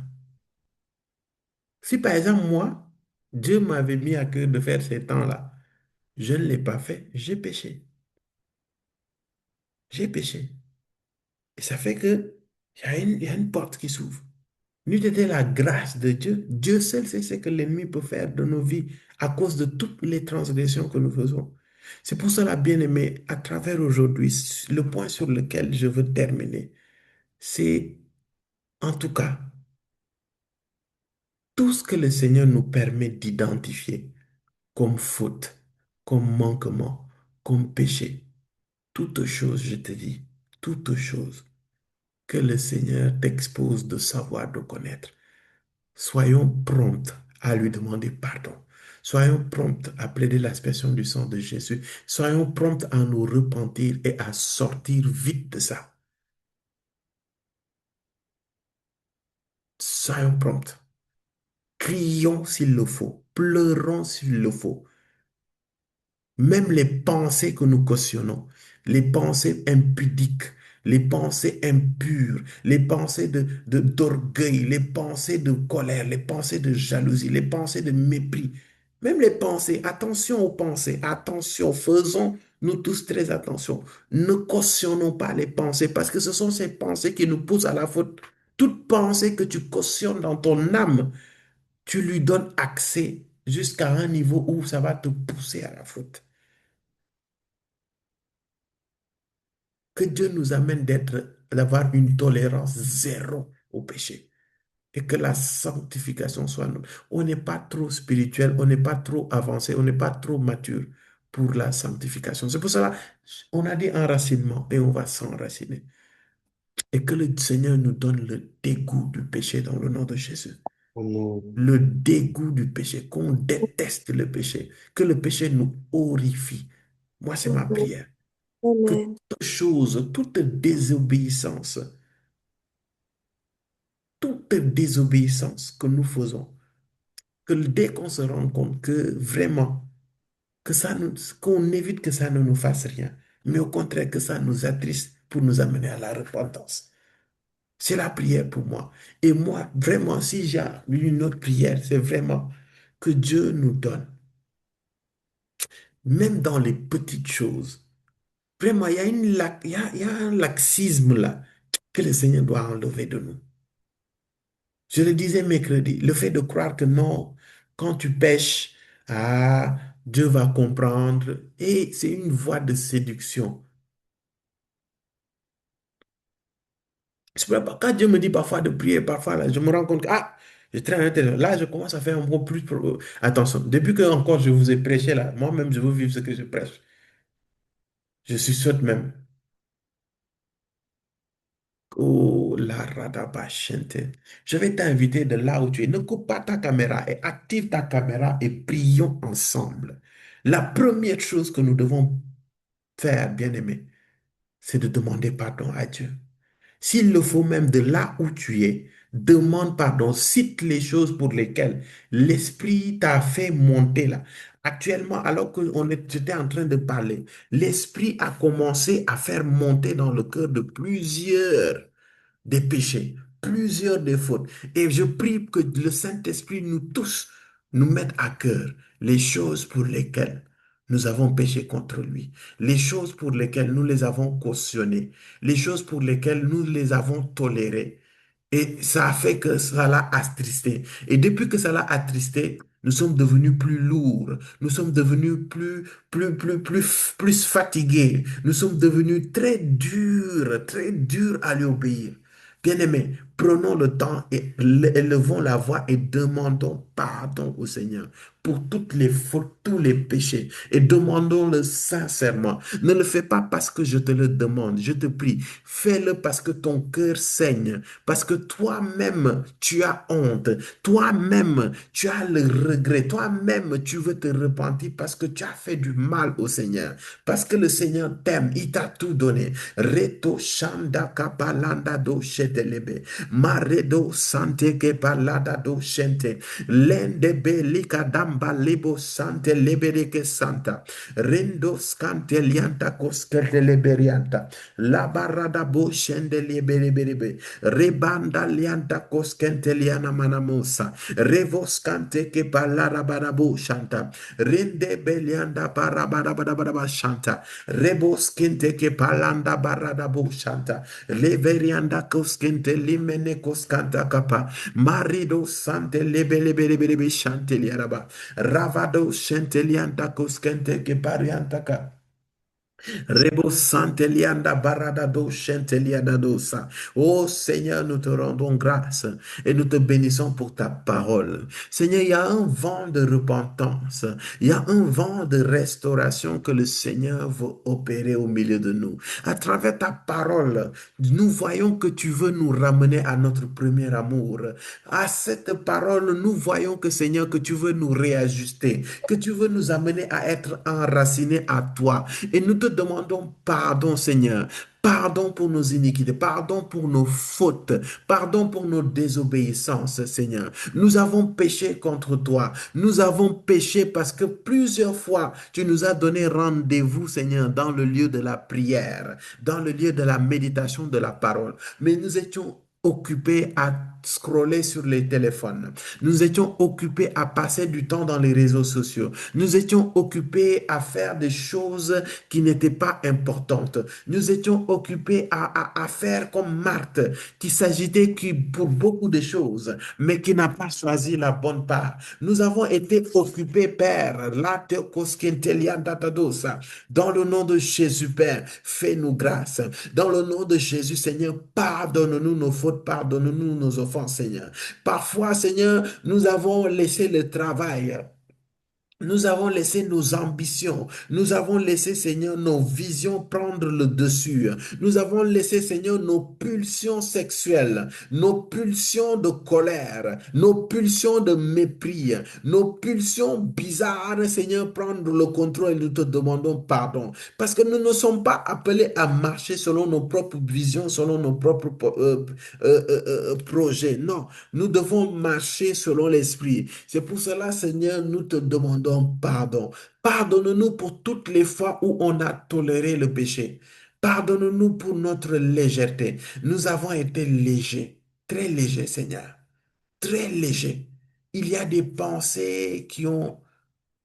A: Si par exemple, moi, Dieu m'avait mis à cœur de faire ces temps-là, je ne l'ai pas fait, j'ai péché. J'ai péché. Et ça fait que il y a une porte qui s'ouvre. N'eût été la grâce de Dieu, Dieu seul sait ce que l'ennemi peut faire de nos vies à cause de toutes les transgressions que nous faisons. C'est pour cela, bien-aimé, à travers aujourd'hui, le point sur lequel je veux terminer, c'est en tout cas tout ce que le Seigneur nous permet d'identifier comme faute, comme manquement, comme péché. Toute chose, je te dis, toute chose que le Seigneur t'expose de savoir, de connaître. Soyons prompts à lui demander pardon. Soyons prompts à plaider l'aspersion du sang de Jésus. Soyons prompts à nous repentir et à sortir vite de ça. Soyons prompts. Crions s'il le faut. Pleurons s'il le faut. Même les pensées que nous cautionnons, les pensées impudiques, les pensées impures, les pensées d'orgueil, les pensées de colère, les pensées de jalousie, les pensées de mépris, même les pensées, attention aux pensées, attention, faisons-nous tous très attention. Ne cautionnons pas les pensées parce que ce sont ces pensées qui nous poussent à la faute. Toute pensée que tu cautionnes dans ton âme, tu lui donnes accès jusqu'à un niveau où ça va te pousser à la faute. Que Dieu nous amène d'avoir une tolérance zéro au péché et que la sanctification soit notre. On n'est pas trop spirituel, on n'est pas trop avancé, on n'est pas trop mature pour la sanctification. C'est pour cela on a dit enracinement et on va s'enraciner. Et que le Seigneur nous donne le dégoût du péché dans le nom de Jésus.
B: Amen.
A: le dégoût du péché, qu'on déteste le péché, que le péché nous horrifie. Moi, c'est ma
C: Amen.
A: prière. Que
C: Amen.
A: toute chose, toute désobéissance que nous faisons, que dès qu'on se rend compte que vraiment, qu'on évite que ça ne nous fasse rien, mais au contraire que ça nous attriste pour nous amener à la repentance. C'est la prière pour moi. Et moi, vraiment, si j'ai une autre prière, c'est vraiment que Dieu nous donne, même dans les petites choses. Vraiment, il y a un laxisme là que le Seigneur doit enlever de nous. Je le disais mercredi, le fait de croire que non, quand tu pèches, ah, Dieu va comprendre. Et c'est une voie de séduction. C'est pas quand Dieu me dit parfois de prier, parfois là, je me rends compte que ah, je traîne à l'intérieur. Là, je commence à faire un peu plus. Attention, depuis que encore je vous ai prêché là, moi-même je veux vivre ce que je prêche. Je suis sûr même. Oh, la radabashente. Je vais t'inviter de là où tu es. Ne coupe pas ta caméra et active ta caméra et prions ensemble. La première chose que nous devons faire, bien-aimé, c'est de demander pardon à Dieu. S'il le faut même de là où tu es, demande pardon, cite les choses pour lesquelles l'Esprit t'a fait monter là. Actuellement, alors que j'étais en train de parler, l'Esprit a commencé à faire monter dans le cœur de plusieurs des péchés, plusieurs des fautes. Et je prie que le Saint-Esprit nous tous nous mette à cœur les choses pour lesquelles nous avons péché contre lui, les choses pour lesquelles nous les avons cautionnées, les choses pour lesquelles nous les avons tolérées. Et ça a fait que ça l'a attristé. Et depuis que ça l'a attristé, nous sommes devenus plus lourds, nous sommes devenus plus fatigués, nous sommes devenus très durs à lui obéir. Bien-aimés, prenons le temps et élevons la voix et demandons pardon au Seigneur pour toutes les fautes, tous les péchés et demandons-le sincèrement. Ne le fais pas parce que je te le demande, je te prie. Fais-le parce que ton cœur saigne, parce que toi-même tu as honte, toi-même tu as le regret, toi-même tu veux te repentir parce que tu as fait du mal au Seigneur, parce que le Seigneur t'aime, il t'a tout donné. Reto shanda kapalanda do shetelebe. Maredo sante ke palada do shente. Lende belika damba lebo sante lebereke santa. Rendo scante lianta koskete leberianta. La barada bo shende lebereberebe. Rebanda lianta koskente liana manamosa. Revo scante ke palara barabo shanta. Rende belianda barabara shanta. Rebo skinte ke palanda barada bo shanta. Leverianda koskente limene koskanta kapa. Marido sante lebelebelebelebe shante liaraba. Ravado shente lianta koskente ke parianta ka. Rebo santelianda barada do chenteliada dosa. Oh Seigneur, nous te rendons grâce et nous te bénissons pour ta parole. Seigneur, il y a un vent de repentance, il y a un vent de restauration que le Seigneur veut opérer au milieu de nous. À travers ta parole, nous voyons que tu veux nous ramener à notre premier amour. À cette parole, nous voyons que Seigneur, que tu veux nous réajuster, que tu veux nous amener à être enracinés à toi. Et nous te demandons pardon, Seigneur. Pardon pour nos iniquités, pardon pour nos fautes, pardon pour nos désobéissances, Seigneur. Nous avons péché contre toi. Nous avons péché parce que plusieurs fois, tu nous as donné rendez-vous, Seigneur, dans le lieu de la prière, dans le lieu de la méditation de la parole. Mais nous étions occupés à scroller sur les téléphones. Nous étions occupés à passer du temps dans les réseaux sociaux. Nous étions occupés à faire des choses qui n'étaient pas importantes. Nous étions occupés à faire comme Marthe, qui s'agitait pour beaucoup de choses, mais qui n'a pas choisi la bonne part. Nous avons été occupés, Père, dans le nom de Jésus, Père, fais-nous grâce. Dans le nom de Jésus, Seigneur, pardonne-nous nos fautes, pardonne-nous nos offenses, Seigneur. Parfois, Seigneur, nous avons laissé le travail. Nous avons laissé nos ambitions, nous avons laissé, Seigneur, nos visions prendre le dessus. Nous avons laissé, Seigneur, nos pulsions sexuelles, nos pulsions de colère, nos pulsions de mépris, nos pulsions bizarres, Seigneur, prendre le contrôle et nous te demandons pardon. Parce que nous ne sommes pas appelés à marcher selon nos propres visions, selon nos propres projets. Non, nous devons marcher selon l'Esprit. C'est pour cela, Seigneur, nous te demandons pardon. Pardonne-nous pour toutes les fois où on a toléré le péché. Pardonne-nous pour notre légèreté. Nous avons été légers, très légers, Seigneur, très légers. Il y a des pensées qui ont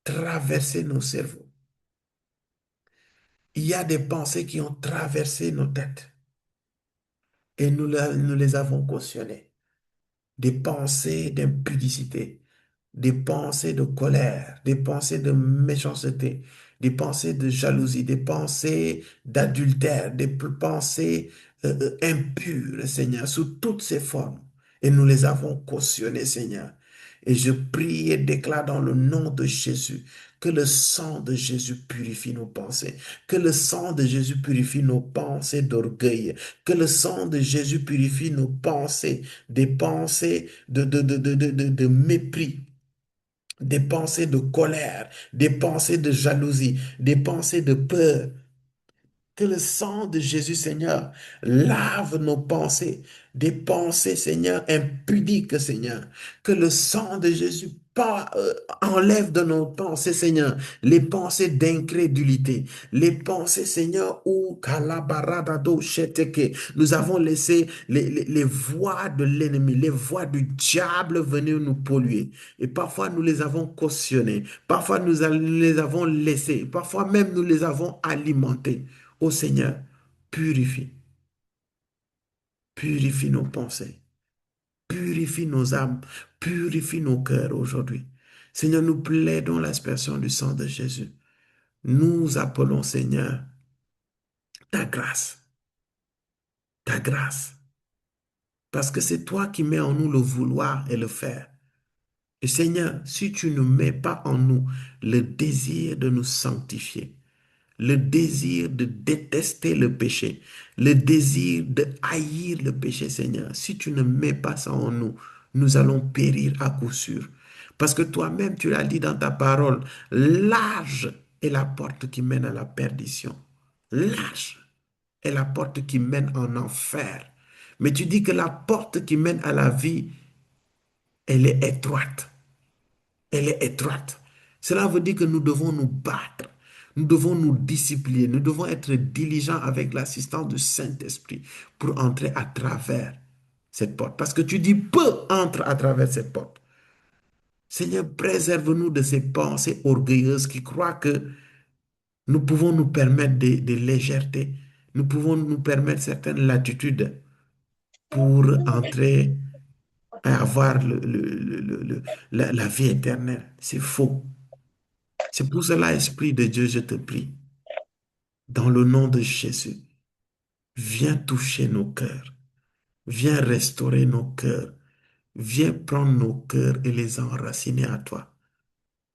A: traversé nos cerveaux. Il y a des pensées qui ont traversé nos têtes et nous les avons cautionnées. Des pensées d'impudicité, des pensées de colère, des pensées de méchanceté, des pensées de jalousie, des pensées d'adultère, des pensées impures, Seigneur, sous toutes ces formes. Et nous les avons cautionnées, Seigneur. Et je prie et déclare dans le nom de Jésus que le sang de Jésus purifie nos pensées, que le sang de Jésus purifie nos pensées d'orgueil, que le sang de Jésus purifie nos pensées, des pensées de mépris, des pensées de colère, des pensées de jalousie, des pensées de peur. Que le sang de Jésus, Seigneur, lave nos pensées, des pensées, Seigneur, impudiques, Seigneur. Que le sang de Jésus enlève de nos pensées, Seigneur, les pensées d'incrédulité, les pensées, Seigneur, où kalabaradado sheteke, nous avons laissé les voix de l'ennemi, les voix du diable venir nous polluer. Et parfois, nous les avons cautionnées, parfois, les avons laissées, parfois même, nous les avons alimentées. Ô Seigneur, purifie, purifie nos pensées, purifie nos âmes, purifie nos cœurs aujourd'hui. Seigneur, nous plaidons l'aspersion du sang de Jésus. Nous appelons, Seigneur, ta grâce, ta grâce, parce que c'est toi qui mets en nous le vouloir et le faire. Et Seigneur, si tu ne mets pas en nous le désir de nous sanctifier, le désir de détester le péché, le désir de haïr le péché, Seigneur. Si tu ne mets pas ça en nous, nous allons périr à coup sûr. Parce que toi-même, tu l'as dit dans ta parole, large est la porte qui mène à la perdition. Large est la porte qui mène en enfer. Mais tu dis que la porte qui mène à la vie, elle est étroite. Elle est étroite. Cela veut dire que nous devons nous battre, nous devons nous discipliner, nous devons être diligents avec l'assistance du Saint-Esprit pour entrer à travers cette porte. Parce que tu dis, peu entre à travers cette porte. Seigneur, préserve-nous de ces pensées orgueilleuses qui croient que nous pouvons nous permettre des légèretés, nous pouvons nous permettre certaines latitudes pour entrer à avoir la vie éternelle. C'est faux. C'est pour cela, Esprit de Dieu, je te prie, dans le nom de Jésus, viens toucher nos cœurs, viens restaurer nos cœurs, viens prendre nos cœurs et les enraciner à toi.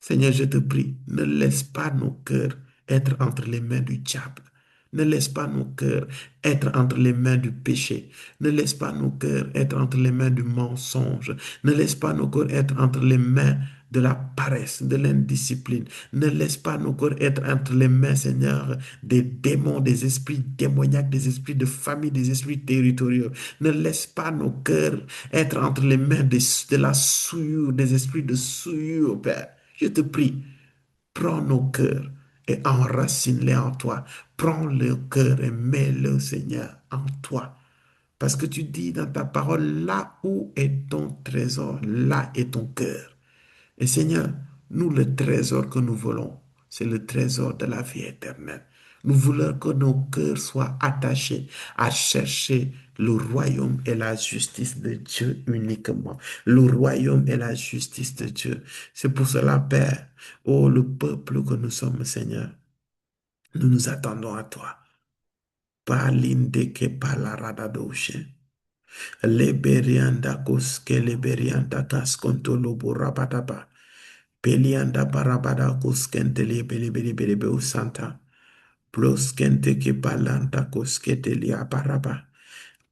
A: Seigneur, je te prie, ne laisse pas nos cœurs être entre les mains du diable. Ne laisse pas nos cœurs être entre les mains du péché. Ne laisse pas nos cœurs être entre les mains du mensonge. Ne laisse pas nos cœurs être entre les mains de la paresse, de l'indiscipline. Ne laisse pas nos cœurs être entre les mains, Seigneur, des démons, des esprits démoniaques, des esprits de famille, des esprits territoriaux. Ne laisse pas nos cœurs être entre les mains de la souillure, des esprits de souillure, Père. Je te prie, prends nos cœurs et enracine-les en toi. Prends le cœur et mets-le, Seigneur, en toi. Parce que tu dis dans ta parole, là où est ton trésor, là est ton cœur. Et Seigneur, nous, le trésor que nous voulons, c'est le trésor de la vie éternelle. Nous voulons que nos cœurs soient attachés à chercher le royaume et la justice de Dieu uniquement. Le royaume et la justice de Dieu. C'est pour cela, Père, oh, le peuple que nous sommes, Seigneur, nous nous attendons à toi. Palinde ke palaradadoshe. Leberianda koske leberianda kaskonto lobo rabataba. Pelianda barabada koskente lebelebelebelebe usanta. Ploskente ke balanta koskete lia baraba.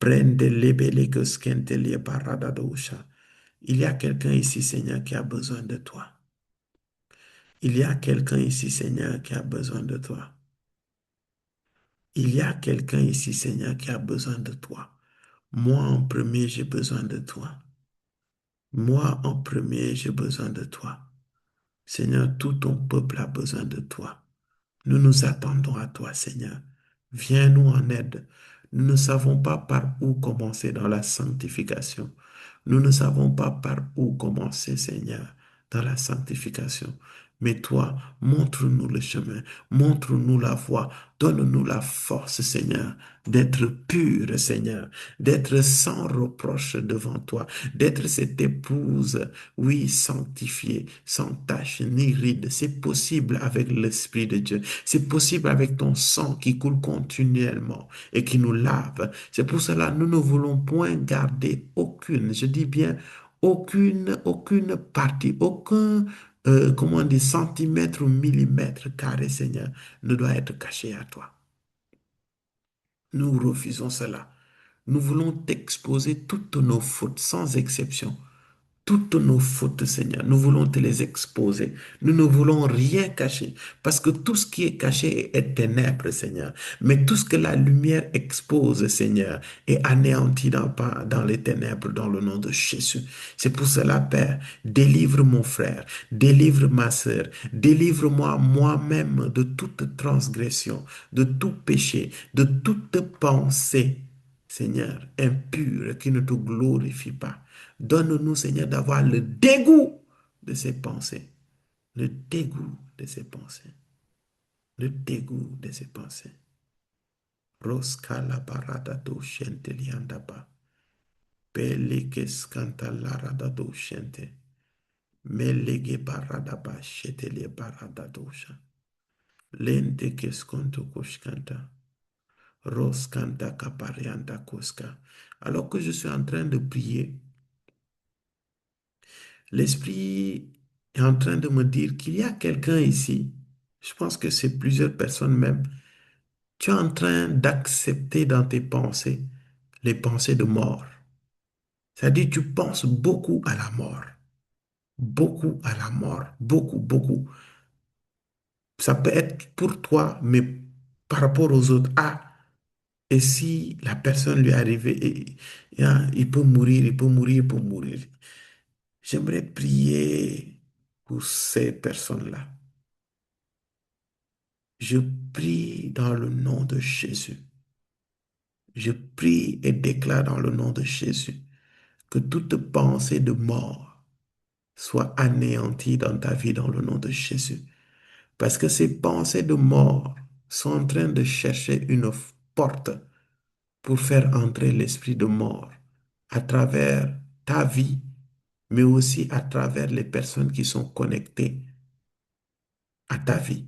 A: Prende lebele koskente lia barada dosha. Il y a quelqu'un ici, Seigneur, qui a besoin de toi. Il y a quelqu'un ici, Seigneur, qui a besoin de toi. Il y a quelqu'un ici, Seigneur, qui a besoin de toi. Moi, en premier, j'ai besoin de toi. Moi, en premier, j'ai besoin de toi. Seigneur, tout ton peuple a besoin de toi. Nous nous attendons à toi, Seigneur. Viens-nous en aide. Nous ne savons pas par où commencer dans la sanctification. Nous ne savons pas par où commencer, Seigneur, dans la sanctification. Mais toi, montre-nous le chemin, montre-nous la voie, donne-nous la force, Seigneur, d'être pur, Seigneur, d'être sans reproche devant toi, d'être cette épouse, oui, sanctifiée, sans tache ni ride. C'est possible avec l'Esprit de Dieu. C'est possible avec ton sang qui coule continuellement et qui nous lave. C'est pour cela que nous ne voulons point garder aucune, je dis bien aucune partie, aucun, comment on dit, centimètre ou millimètre carré, Seigneur, ne doit être caché à toi. Nous refusons cela. Nous voulons t'exposer toutes nos fautes sans exception. Toutes nos fautes, Seigneur, nous voulons te les exposer. Nous ne voulons rien cacher, parce que tout ce qui est caché est ténèbres, Seigneur. Mais tout ce que la lumière expose, Seigneur, est anéanti dans les ténèbres, dans le nom de Jésus. C'est pour cela, Père, délivre mon frère, délivre ma sœur, délivre-moi moi-même de toute transgression, de tout péché, de toute pensée, Seigneur, impure, qui ne te glorifie pas. Donne-nous, Seigneur, d'avoir le dégoût de ces pensées. Le dégoût de ces pensées. Le dégoût de ces pensées. Roskala barada do shente liandaba. Pelikes kanta larada do shente. Melege barada ba shete le barada dosha. Lente keskonto koshkanta. Roskanta kaparianda koska. Alors que je suis en train de prier, l'Esprit est en train de me dire qu'il y a quelqu'un ici, je pense que c'est plusieurs personnes même, tu es en train d'accepter dans tes pensées les pensées de mort. C'est-à-dire tu penses beaucoup à la mort, beaucoup à la mort, beaucoup, beaucoup. Ça peut être pour toi, mais par rapport aux autres. Ah, et si la personne lui est arrivée, il peut mourir, il peut mourir, il peut mourir. J'aimerais prier pour ces personnes-là. Je prie dans le nom de Jésus. Je prie et déclare dans le nom de Jésus que toute pensée de mort soit anéantie dans ta vie dans le nom de Jésus. Parce que ces pensées de mort sont en train de chercher une porte pour faire entrer l'esprit de mort à travers ta vie, mais aussi à travers les personnes qui sont connectées à ta vie.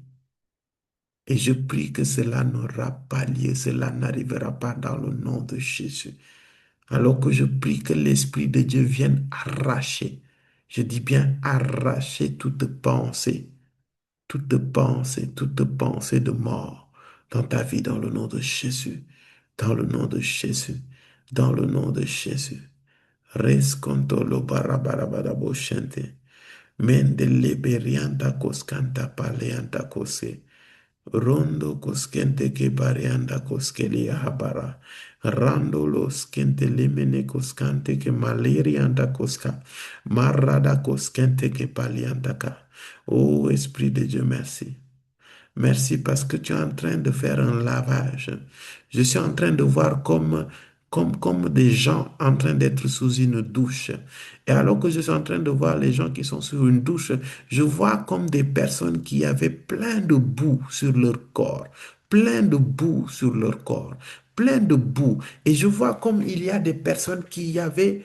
A: Et je prie que cela n'aura pas lieu, cela n'arrivera pas dans le nom de Jésus. Alors que je prie que l'Esprit de Dieu vienne arracher, je dis bien arracher toute pensée de mort dans ta vie, dans le nom de Jésus, dans le nom de Jésus, dans le nom de Jésus. Resconto lo barabarabara shente. Mende liberianda coscanta paleanta cose. Rondo koskente ke barianda koskeli habara. Rando los kente limene koskante ke malerianda koska. Marada koskente ke palianda ka. Oh Esprit de Dieu, merci. Merci parce que tu es en train de faire un lavage. Je suis en train de voir comme des gens en train d'être sous une douche. Et alors que je suis en train de voir les gens qui sont sur une douche, je vois comme des personnes qui avaient plein de boue sur leur corps, plein de boue sur leur corps, plein de boue. Et je vois comme il y a des personnes qui avaient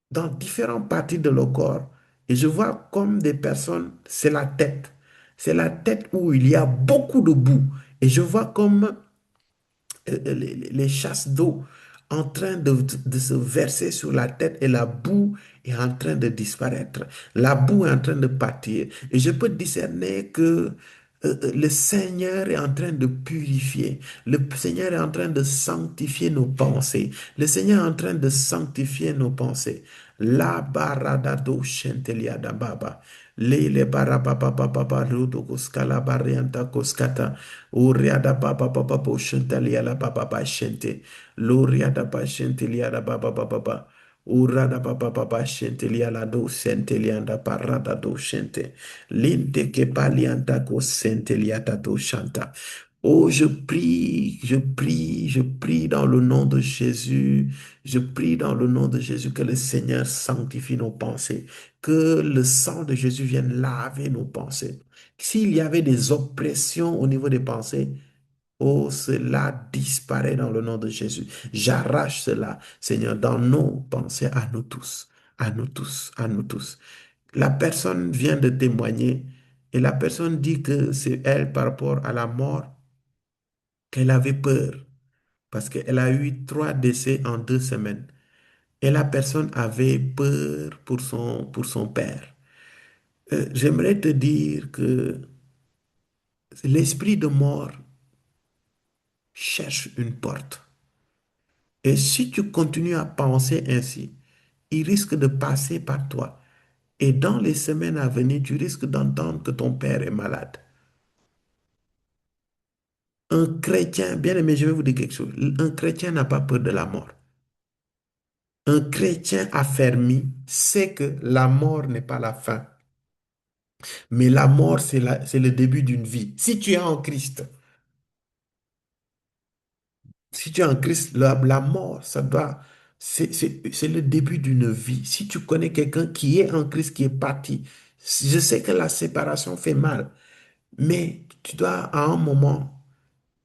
A: dans différentes parties de leur corps. Et je vois comme des personnes, c'est la tête. C'est la tête où il y a beaucoup de boue. Et je vois comme les chasses d'eau en train de se verser sur la tête et la boue est en train de disparaître. La boue est en train de partir. Et je peux discerner que le Seigneur est en train de purifier. Le Seigneur est en train de sanctifier nos pensées. Le Seigneur est en train de sanctifier nos pensées. La barada do shentelia da baba. Le barababa baba rudo koskala barianta koskata. Uriada baba baba bo shentelia la baba ba shente. Luriada ba shentelia da baba baba. Urada baba baba shentelia la do sentelia da parada do shente. Linte que palianta ko sentelia ta do shanta. Oh, je prie dans le nom de Jésus. Je prie dans le nom de Jésus que le Seigneur sanctifie nos pensées, que le sang de Jésus vienne laver nos pensées. S'il y avait des oppressions au niveau des pensées, oh, cela disparaît dans le nom de Jésus. J'arrache cela, Seigneur, dans nos pensées à nous tous, à nous tous, à nous tous. La personne vient de témoigner et la personne dit que c'est elle par rapport à la mort qu'elle avait peur parce qu'elle a eu 3 décès en 2 semaines. Et la personne avait peur pour son père. J'aimerais te dire que l'esprit de mort cherche une porte. Et si tu continues à penser ainsi, il risque de passer par toi. Et dans les semaines à venir, tu risques d'entendre que ton père est malade. Un chrétien, bien aimé, je vais vous dire quelque chose. Un chrétien n'a pas peur de la mort. Un chrétien affermi sait que la mort n'est pas la fin. Mais la mort, c'est le début d'une vie. Si tu es en Christ, si tu es en Christ, la mort, c'est le début d'une vie. Si tu connais quelqu'un qui est en Christ, qui est parti, je sais que la séparation fait mal, mais tu dois à un moment,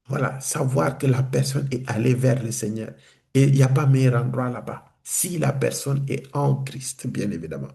A: voilà, savoir que la personne est allée vers le Seigneur. Et il n'y a pas meilleur endroit là-bas. Si la personne est en Christ, bien évidemment.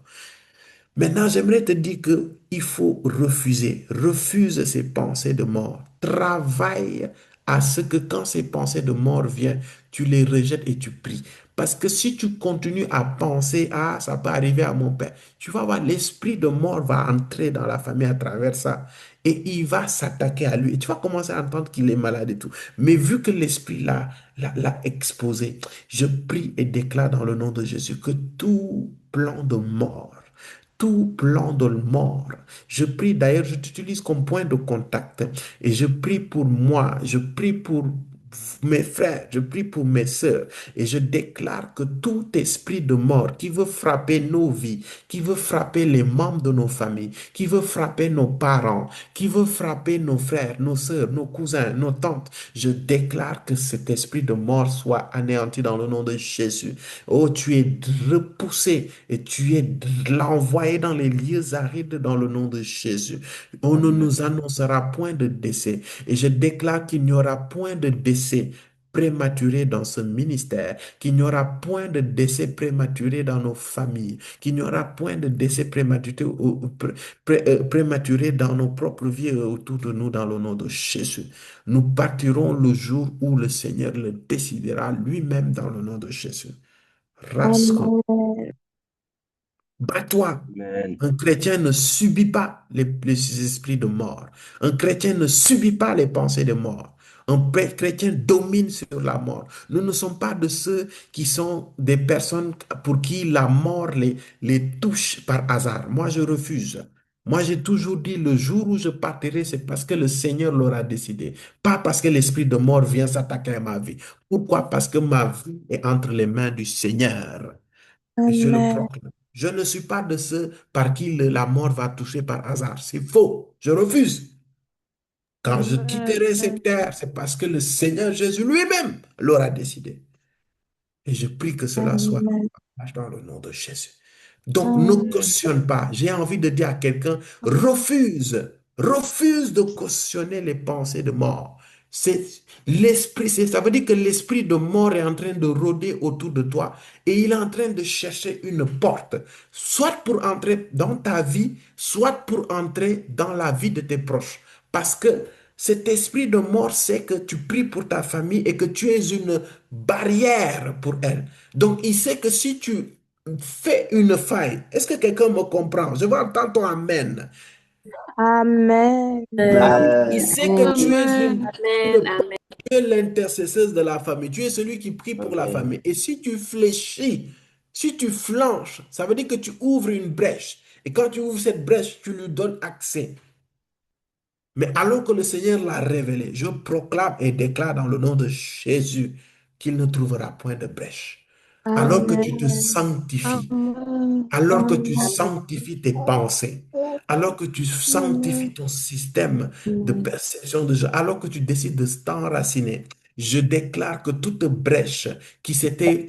A: Maintenant, j'aimerais te dire que il faut refuser. Refuse ces pensées de mort. Travaille à ce que quand ces pensées de mort viennent, tu les rejettes et tu pries. Parce que si tu continues à penser, ah, ça peut arriver à mon père, tu vas voir, l'esprit de mort va entrer dans la famille à travers ça. Et il va s'attaquer à lui. Et tu vas commencer à entendre qu'il est malade et tout. Mais vu que l'esprit l'a exposé, je prie et déclare dans le nom de Jésus que tout plan de mort, tout plan de mort. Je prie d'ailleurs, je t'utilise comme point de contact et je prie pour moi, je prie pour mes frères, je prie pour mes sœurs et je déclare que tout esprit de mort qui veut frapper nos vies, qui veut frapper les membres de nos familles, qui veut frapper nos parents, qui veut frapper nos frères, nos sœurs, nos cousins, nos tantes, je déclare que cet esprit de mort soit anéanti dans le nom de Jésus. Oh, tu es repoussé et tu es l'envoyé dans les lieux arides dans le nom de Jésus. On ne
D: Amen.
A: nous annoncera point de décès. Et je déclare qu'il n'y aura point de décès prématuré dans ce ministère, qu'il n'y aura point de décès prématuré dans nos familles, qu'il n'y aura point de décès prématuré dans nos propres vies et autour de nous dans le nom de Jésus. Nous partirons le jour où le Seigneur le décidera lui-même dans le nom de Jésus. Rasco,
C: Amen.
A: bats-toi.
D: Amen.
A: Un chrétien ne subit pas les esprits de mort. Un chrétien ne subit pas les pensées de mort. Chrétien domine sur la mort. Nous ne sommes pas de ceux qui sont des personnes pour qui la mort les touche par hasard. Moi, je refuse. Moi, j'ai toujours dit, le jour où je partirai, c'est parce que le Seigneur l'aura décidé. Pas parce que l'esprit de mort vient s'attaquer à ma vie. Pourquoi? Parce que ma vie est entre les mains du Seigneur. Je le
C: Amen.
A: proclame. Je ne suis pas de ceux par qui la mort va toucher par hasard. C'est faux. Je refuse. Quand je quitterai cette terre, c'est parce que le Seigneur Jésus lui-même l'aura décidé. Et je prie que cela soit
C: Amen.
A: dans le nom de Jésus. Donc, ne
D: Amen.
A: cautionne pas. J'ai envie de dire à quelqu'un, refuse de cautionner les pensées de mort. C'est l'esprit, ça veut dire que l'esprit de mort est en train de rôder autour de toi et il est en train de chercher une porte, soit pour entrer dans ta vie, soit pour entrer dans la vie de tes proches. Parce que Cet esprit de mort sait que tu pries pour ta famille et que tu es une barrière pour elle. Donc, il sait que si tu fais une faille, est-ce que quelqu'un me comprend? Je vais entendre ton Amen.
C: Amen.
A: Il
B: Amen.
A: sait que tu es
D: Amen. Amen. Amen.
A: tu es l'intercesseuse de la famille. Tu es celui qui prie pour la
B: Amen.
A: famille. Et si tu fléchis, si tu flanches, ça veut dire que tu ouvres une brèche. Et quand tu ouvres cette brèche, tu lui donnes accès. Mais alors que le Seigneur l'a révélé, je proclame et déclare dans le nom de Jésus qu'il ne trouvera point de brèche. Alors que tu te
C: Amen.
A: sanctifies,
C: Amen.
A: alors que tu
C: Amen.
A: sanctifies tes pensées, alors que tu sanctifies
C: Amen.
A: ton système de perception de jeu, alors que tu décides de t'enraciner, je déclare que toute brèche qui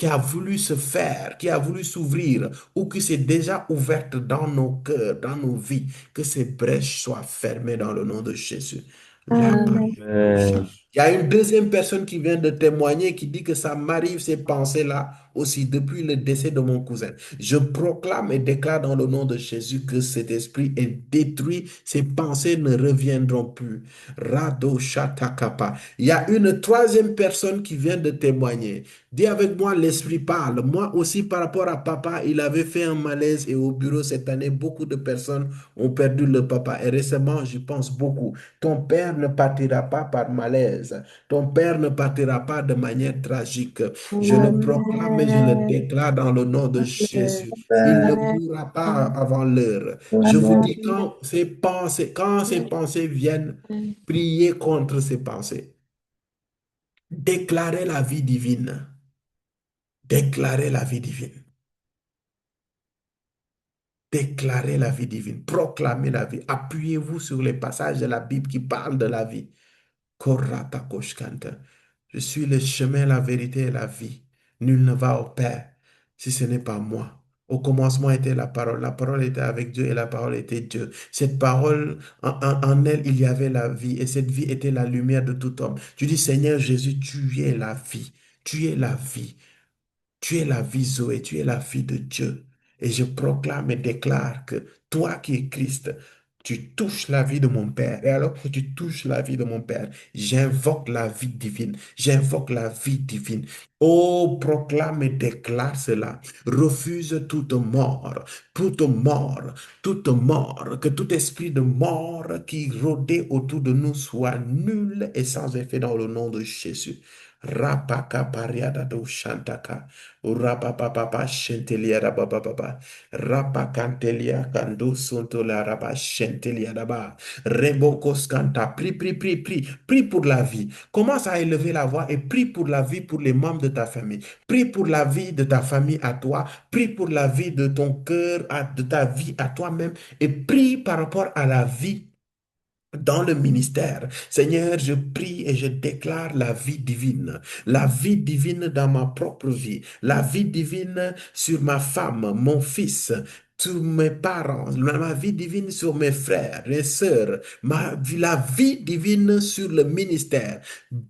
A: a voulu se faire, qui a voulu s'ouvrir ou qui s'est déjà ouverte dans nos cœurs, dans nos vies, que ces brèches soient fermées dans le nom de Jésus. La
C: Amen.
A: Paléabosha.
B: Amen.
A: Il y a une deuxième personne qui vient de témoigner qui dit que ça m'arrive ces pensées-là aussi depuis le décès de mon cousin. Je proclame et déclare dans le nom de Jésus que cet esprit est détruit, ces pensées ne reviendront plus. Rado Shatakapa. Il y a une troisième personne qui vient de témoigner. Dis avec moi, l'esprit parle. Moi aussi, par rapport à papa, il avait fait un malaise et au bureau cette année, beaucoup de personnes ont perdu le papa. Et récemment, j'y pense beaucoup. Ton père ne partira pas par malaise. Ton père ne partira pas de manière tragique. Je le proclame et je le
C: Amen.
A: déclare dans le nom de Jésus. Il ne
B: Amen.
A: mourra pas avant l'heure. Je vous
C: Amen.
A: dis, quand ces pensées viennent, priez contre ces pensées. Déclarez la vie divine. Déclarez la vie divine. Déclarez la vie divine. Proclamez la vie. Appuyez-vous sur les passages de la Bible qui parlent de la vie. Koratakoshkanta. Je suis le chemin, la vérité et la vie. Nul ne va au Père si ce n'est pas moi. Au commencement était la parole. La parole était avec Dieu et la parole était Dieu. Cette parole, en elle, il y avait la vie et cette vie était la lumière de tout homme. Tu dis, Seigneur Jésus, tu es la vie. Tu es la vie. Tu es la vie Zoé, tu es la fille de Dieu. Et je proclame et déclare que toi qui es Christ, tu touches la vie de mon Père. Et alors que tu touches la vie de mon Père, j'invoque la vie divine. J'invoque la vie divine. Oh, proclame et déclare cela. Refuse toute mort, toute mort, que tout esprit de mort qui rôdait autour de nous soit nul et sans effet dans le nom de Jésus. Rapaka pariada do shantaka. Rapapapa shentelia rabababa. Rapakantelia kando sonto la raba shentelia daba. Rebokos kanta. Prie, prie, prie, prie. Prie pour la vie. Commence à élever la voix et prie pour la vie pour les membres de ta famille. Prie pour la vie de ta famille à toi. Prie pour la vie de ton cœur, de ta vie à toi-même. Et prie par rapport à la vie dans le ministère. Seigneur, je prie et je déclare la vie divine dans ma propre vie, la vie divine sur ma femme, mon fils, sur mes parents, ma vie divine sur mes frères et sœurs, la vie divine sur le ministère.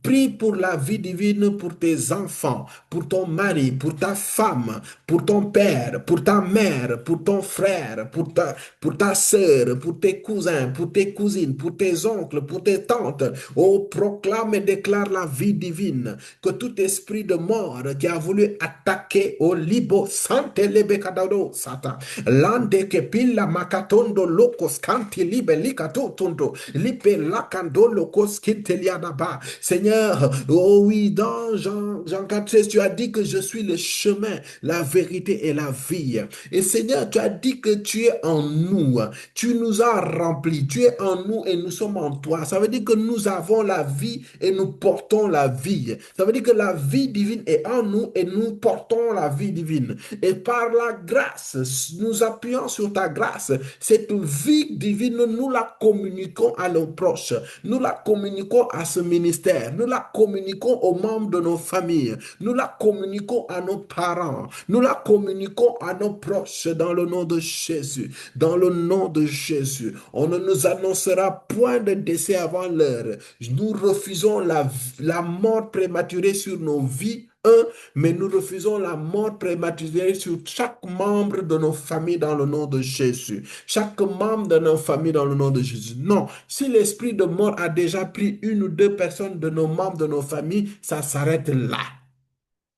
A: Prie pour la vie divine pour tes enfants, pour ton mari, pour ta femme, pour ton père, pour ta mère, pour ton frère, pour ta sœur, pour tes cousins, pour tes cousines, pour tes oncles, pour tes tantes. Oh, proclame et déclare la vie divine. Que tout esprit de mort qui a voulu attaquer au libo sante lebekadado sata. Lande ke pilla makatondo lokos kanti libe likato tondo. Lipe lakando lokos kinteliadaba. Seigneur, oh oui, dans Jean 4, tu as dit que je suis le chemin, la vérité et la vie. Et Seigneur, tu as dit que tu es en nous. Tu nous as remplis. Tu es en nous et nous sommes en toi. Ça veut dire que nous avons la vie et nous portons la vie. Ça veut dire que la vie divine est en nous et nous portons la vie divine. Et par la grâce, nous appuyons sur ta grâce. Cette vie divine, nous la communiquons à nos proches. Nous la communiquons à ce ministère. Nous la communiquons aux membres de nos familles. Nous la communiquons à nos parents. Nous la communiquons à nos proches dans le nom de Jésus. Dans le nom de Jésus. On ne nous annoncera point de décès avant l'heure. Nous refusons la mort prématurée sur nos vies un, mais nous refusons la mort prématurée sur chaque membre de nos familles dans le nom de Jésus. Chaque membre de nos familles dans le nom de Jésus. Non, si l'esprit de mort a déjà pris une ou deux personnes de nos membres de nos familles, ça s'arrête là.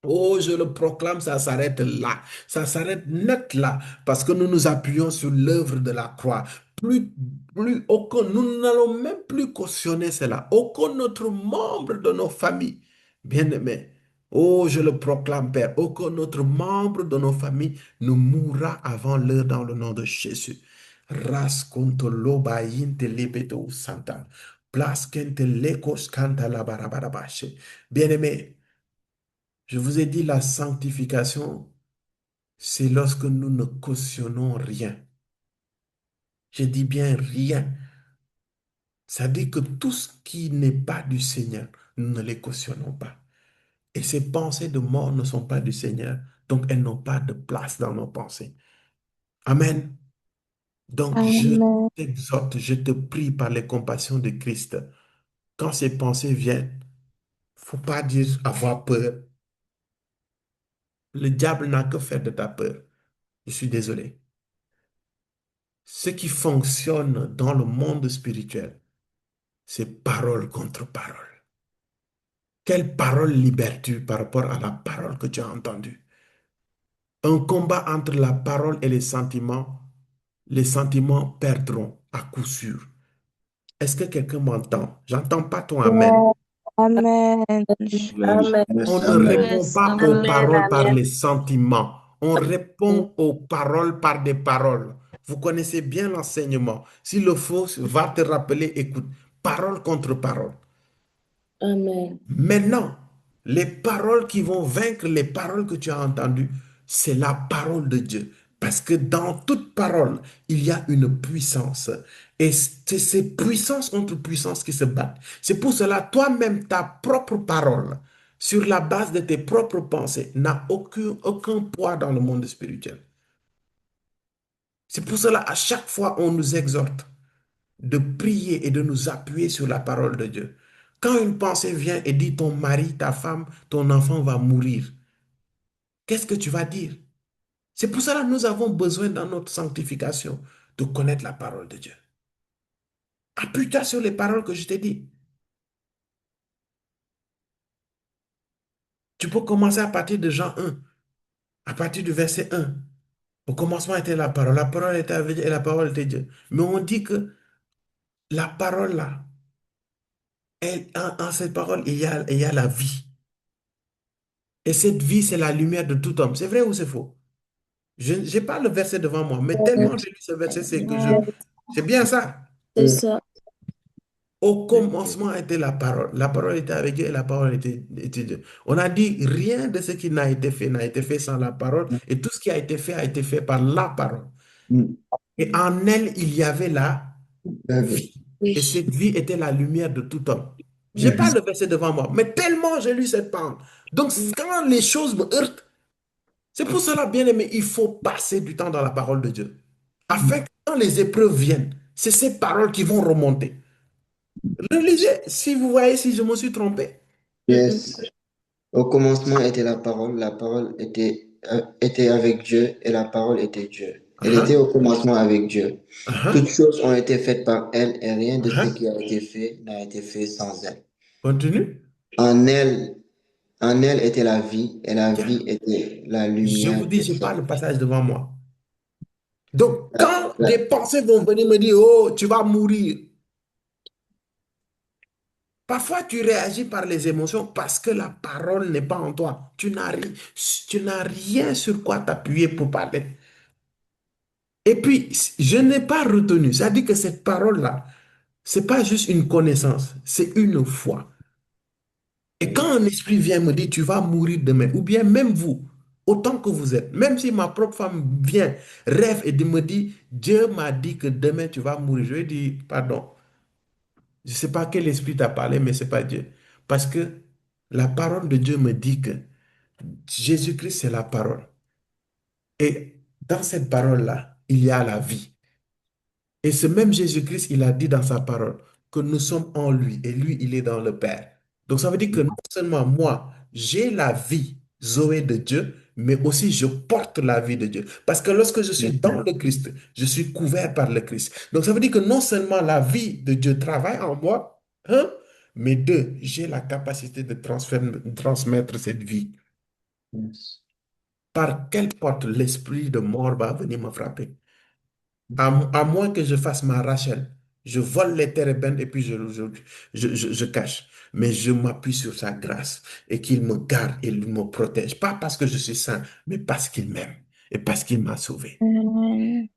A: Oh, je le proclame, ça s'arrête là. Ça s'arrête net là, parce que nous nous appuyons sur l'œuvre de la croix. Plus, nous n'allons même plus cautionner cela. Aucun autre membre de nos familles, bien-aimés. Oh, je le proclame, Père. Aucun autre membre de nos familles ne mourra avant l'heure dans le nom de Jésus. Rasconto loba yinte lebedo santa. Plaskente lekos kanta la barabarabache. Bien-aimés, je vous ai dit, la sanctification, c'est lorsque nous ne cautionnons rien. Je dis bien rien. Ça dit que tout ce qui n'est pas du Seigneur, nous ne les cautionnons pas. Et ces pensées de mort ne sont pas du Seigneur, donc elles n'ont pas de place dans nos pensées. Amen. Donc je
C: Amen.
A: t'exhorte, je te prie par les compassions de Christ. Quand ces pensées viennent, faut pas dire avoir peur. Le diable n'a que faire de ta peur. Je suis désolé. Ce qui fonctionne dans le monde spirituel, c'est parole contre parole. Quelle parole libères-tu par rapport à la parole que tu as entendue? Un combat entre la parole et les sentiments perdront à coup sûr. Est-ce que quelqu'un m'entend? J'entends pas ton amen.
C: Yes. Amen.
B: Amen.
D: Amen.
A: On
B: Yes,
A: ne
B: amen.
A: répond
D: Yes.
A: pas aux
D: Amen.
A: paroles par
D: Amen.
A: les sentiments. On répond aux paroles par des paroles. Vous connaissez bien l'enseignement. S'il le faut, va te rappeler, écoute, parole contre parole.
D: Amen.
A: Maintenant, les paroles qui vont vaincre les paroles que tu as entendues, c'est la parole de Dieu. Parce que dans toute parole, il y a une puissance. Et c'est ces puissances contre puissances qui se battent. C'est pour cela, toi-même, ta propre parole, sur la base de tes propres pensées, n'a aucun poids dans le monde spirituel. C'est pour cela, à chaque fois, on nous exhorte de prier et de nous appuyer sur la parole de Dieu. Quand une pensée vient et dit ton mari, ta femme, ton enfant va mourir, qu'est-ce que tu vas dire? C'est pour cela que nous avons besoin dans notre sanctification de connaître la parole de Dieu. Appuie-toi sur les paroles que je t'ai dit. Tu peux commencer à partir de Jean 1, à partir du verset 1. Au commencement était la parole était avec Dieu et la parole était Dieu. Mais on dit que la parole là, en cette parole, il y a la vie. Et cette vie, c'est la lumière de tout homme. C'est vrai ou c'est faux? Je n'ai pas le verset devant moi, mais tellement j'ai lu ce verset, c'est que je...
C: Yes.
A: C'est bien ça.
D: C'est ça.
A: Au commencement était la parole. La parole était avec Dieu et la parole était Dieu. On a dit rien de ce qui n'a été fait sans la parole. Et tout ce qui a été fait par la parole.
B: Mm.
A: Et en elle, il y avait la
B: Amen.
A: vie. Et
D: Oui.
A: cette vie était la lumière de tout homme. Je n'ai pas
B: Yes.
A: le verset devant moi, mais tellement j'ai lu cette parole. Donc, quand les choses me heurtent, c'est pour cela, bien aimé, il faut passer du temps dans la parole de Dieu. Afin que quand les épreuves viennent, c'est ces paroles qui vont remonter. Relisez, si vous voyez si je me suis trompé.
B: Yes. Au commencement était la parole était avec Dieu et la parole était Dieu. Elle était
A: Ah,
B: au commencement avec Dieu.
A: ah,
B: Toutes choses ont été faites par elle et rien de ce
A: ah.
B: qui a été fait n'a été fait sans elle.
A: Continue.
B: En elle, en elle était la vie et la
A: Tiens,
B: vie était la
A: je
B: lumière
A: vous dis, je
B: des
A: pas le
B: hommes.
A: passage devant moi. Donc,
B: La-
A: quand des
B: la-
A: pensées vont venir me dire, oh, tu vas mourir. Parfois, tu réagis par les émotions parce que la parole n'est pas en toi. Tu n'as rien sur quoi t'appuyer pour parler. Et puis, je n'ai pas retenu. Ça dit que cette parole-là, c'est pas juste une connaissance, c'est une foi. Et quand un esprit vient me dire, tu vas mourir demain, ou bien même vous, autant que vous êtes, même si ma propre femme vient, rêve et me dit, Dieu m'a dit que demain tu vas mourir, je lui dis, pardon, je ne sais pas quel esprit t'a parlé, mais ce n'est pas Dieu. Parce que la parole de Dieu me dit que Jésus-Christ, c'est la parole. Et dans cette parole-là, il y a la vie. Et ce même Jésus-Christ, il a dit dans sa parole que nous sommes en lui et lui, il est dans le Père. Donc, ça veut dire que non seulement moi, j'ai la vie, Zoé de Dieu, mais aussi je porte la vie de Dieu. Parce que lorsque je suis dans le Christ, je suis couvert par le Christ. Donc, ça veut dire que non seulement la vie de Dieu travaille en moi, hein, mais deux, j'ai la capacité de transmettre cette vie.
B: Yes.
A: Par quelle porte l'esprit de mort va venir me frapper? À moins que je fasse ma Rachel, je vole les térébintes et puis je cache. Mais je m'appuie sur sa grâce et qu'il me garde et il me protège. Pas parce que je suis saint, mais parce qu'il m'aime et parce qu'il m'a sauvé.
C: Amen.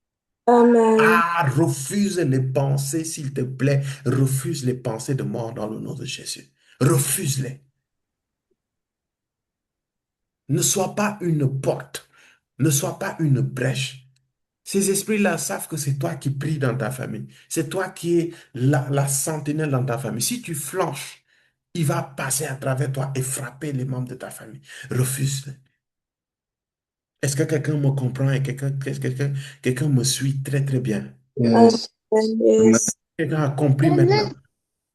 D: Amen.
A: Ah, refuse les pensées, s'il te plaît. Refuse les pensées de mort dans le nom de Jésus. Refuse-les. Ne sois pas une porte. Ne sois pas une brèche. Ces esprits-là savent que c'est toi qui pries dans ta famille. C'est toi qui es la sentinelle dans ta famille. Si tu flanches, il va passer à travers toi et frapper les membres de ta famille. Refuse. Est-ce que quelqu'un me comprend et quelqu'un me suit très, très bien?
B: Yes.
D: Amen.
B: Amen.
D: Yes.
A: Quelqu'un a compris maintenant.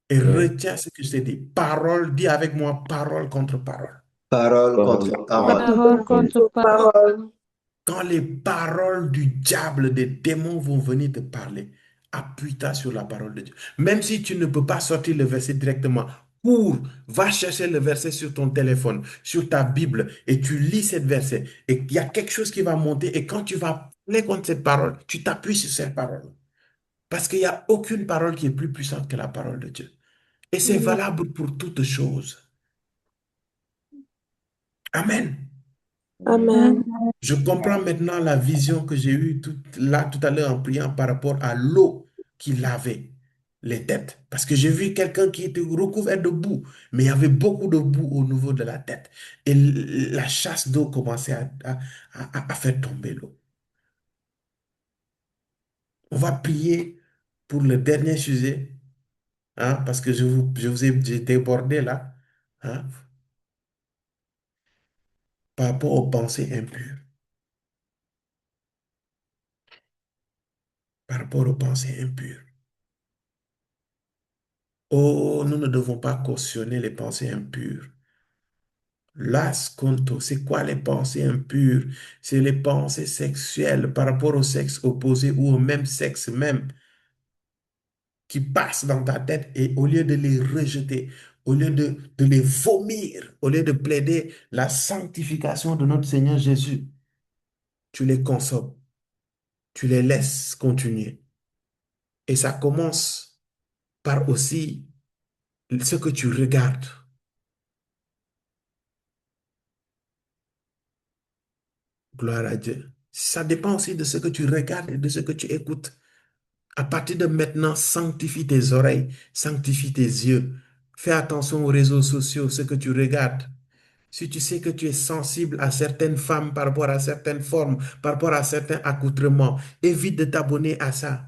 A: Et retiens ce que je t'ai dit. Parole, dis avec moi, parole contre parole.
B: Parole contre parole.
C: Parole contre parole.
D: Parole.
A: Quand les paroles du diable, des démons vont venir te parler, appuie-toi sur la parole de Dieu. Même si tu ne peux pas sortir le verset directement, cours, va chercher le verset sur ton téléphone, sur ta Bible, et tu lis cette verset. Et il y a quelque chose qui va monter, et quand tu vas parler contre cette parole, tu t'appuies sur cette parole. Parce qu'il n'y a aucune parole qui est plus puissante que la parole de Dieu. Et c'est valable pour toutes choses. Amen.
D: Amen.
C: Amen.
A: Je comprends maintenant la vision que j'ai eue là tout à l'heure en priant par rapport à l'eau qui lavait les têtes. Parce que j'ai vu quelqu'un qui était recouvert de boue, mais il y avait beaucoup de boue au niveau de la tête. Et la chasse d'eau commençait à faire tomber l'eau. On va prier pour le dernier sujet, hein, parce que j'ai débordé là, hein, par rapport aux pensées impures. Par rapport aux pensées impures. Oh, nous ne devons pas cautionner les pensées impures. Las conto, c'est quoi les pensées impures? C'est les pensées sexuelles par rapport au sexe opposé ou au même sexe même qui passent dans ta tête et au lieu de les rejeter, au lieu de les vomir, au lieu de plaider la sanctification de notre Seigneur Jésus, tu les consommes, tu les laisses continuer. Et ça commence par aussi ce que tu regardes. Gloire à Dieu. Ça dépend aussi de ce que tu regardes et de ce que tu écoutes. À partir de maintenant, sanctifie tes oreilles, sanctifie tes yeux. Fais attention aux réseaux sociaux, ce que tu regardes. Si tu sais que tu es sensible à certaines femmes par rapport à certaines formes, par rapport à certains accoutrements, évite de t'abonner à ça.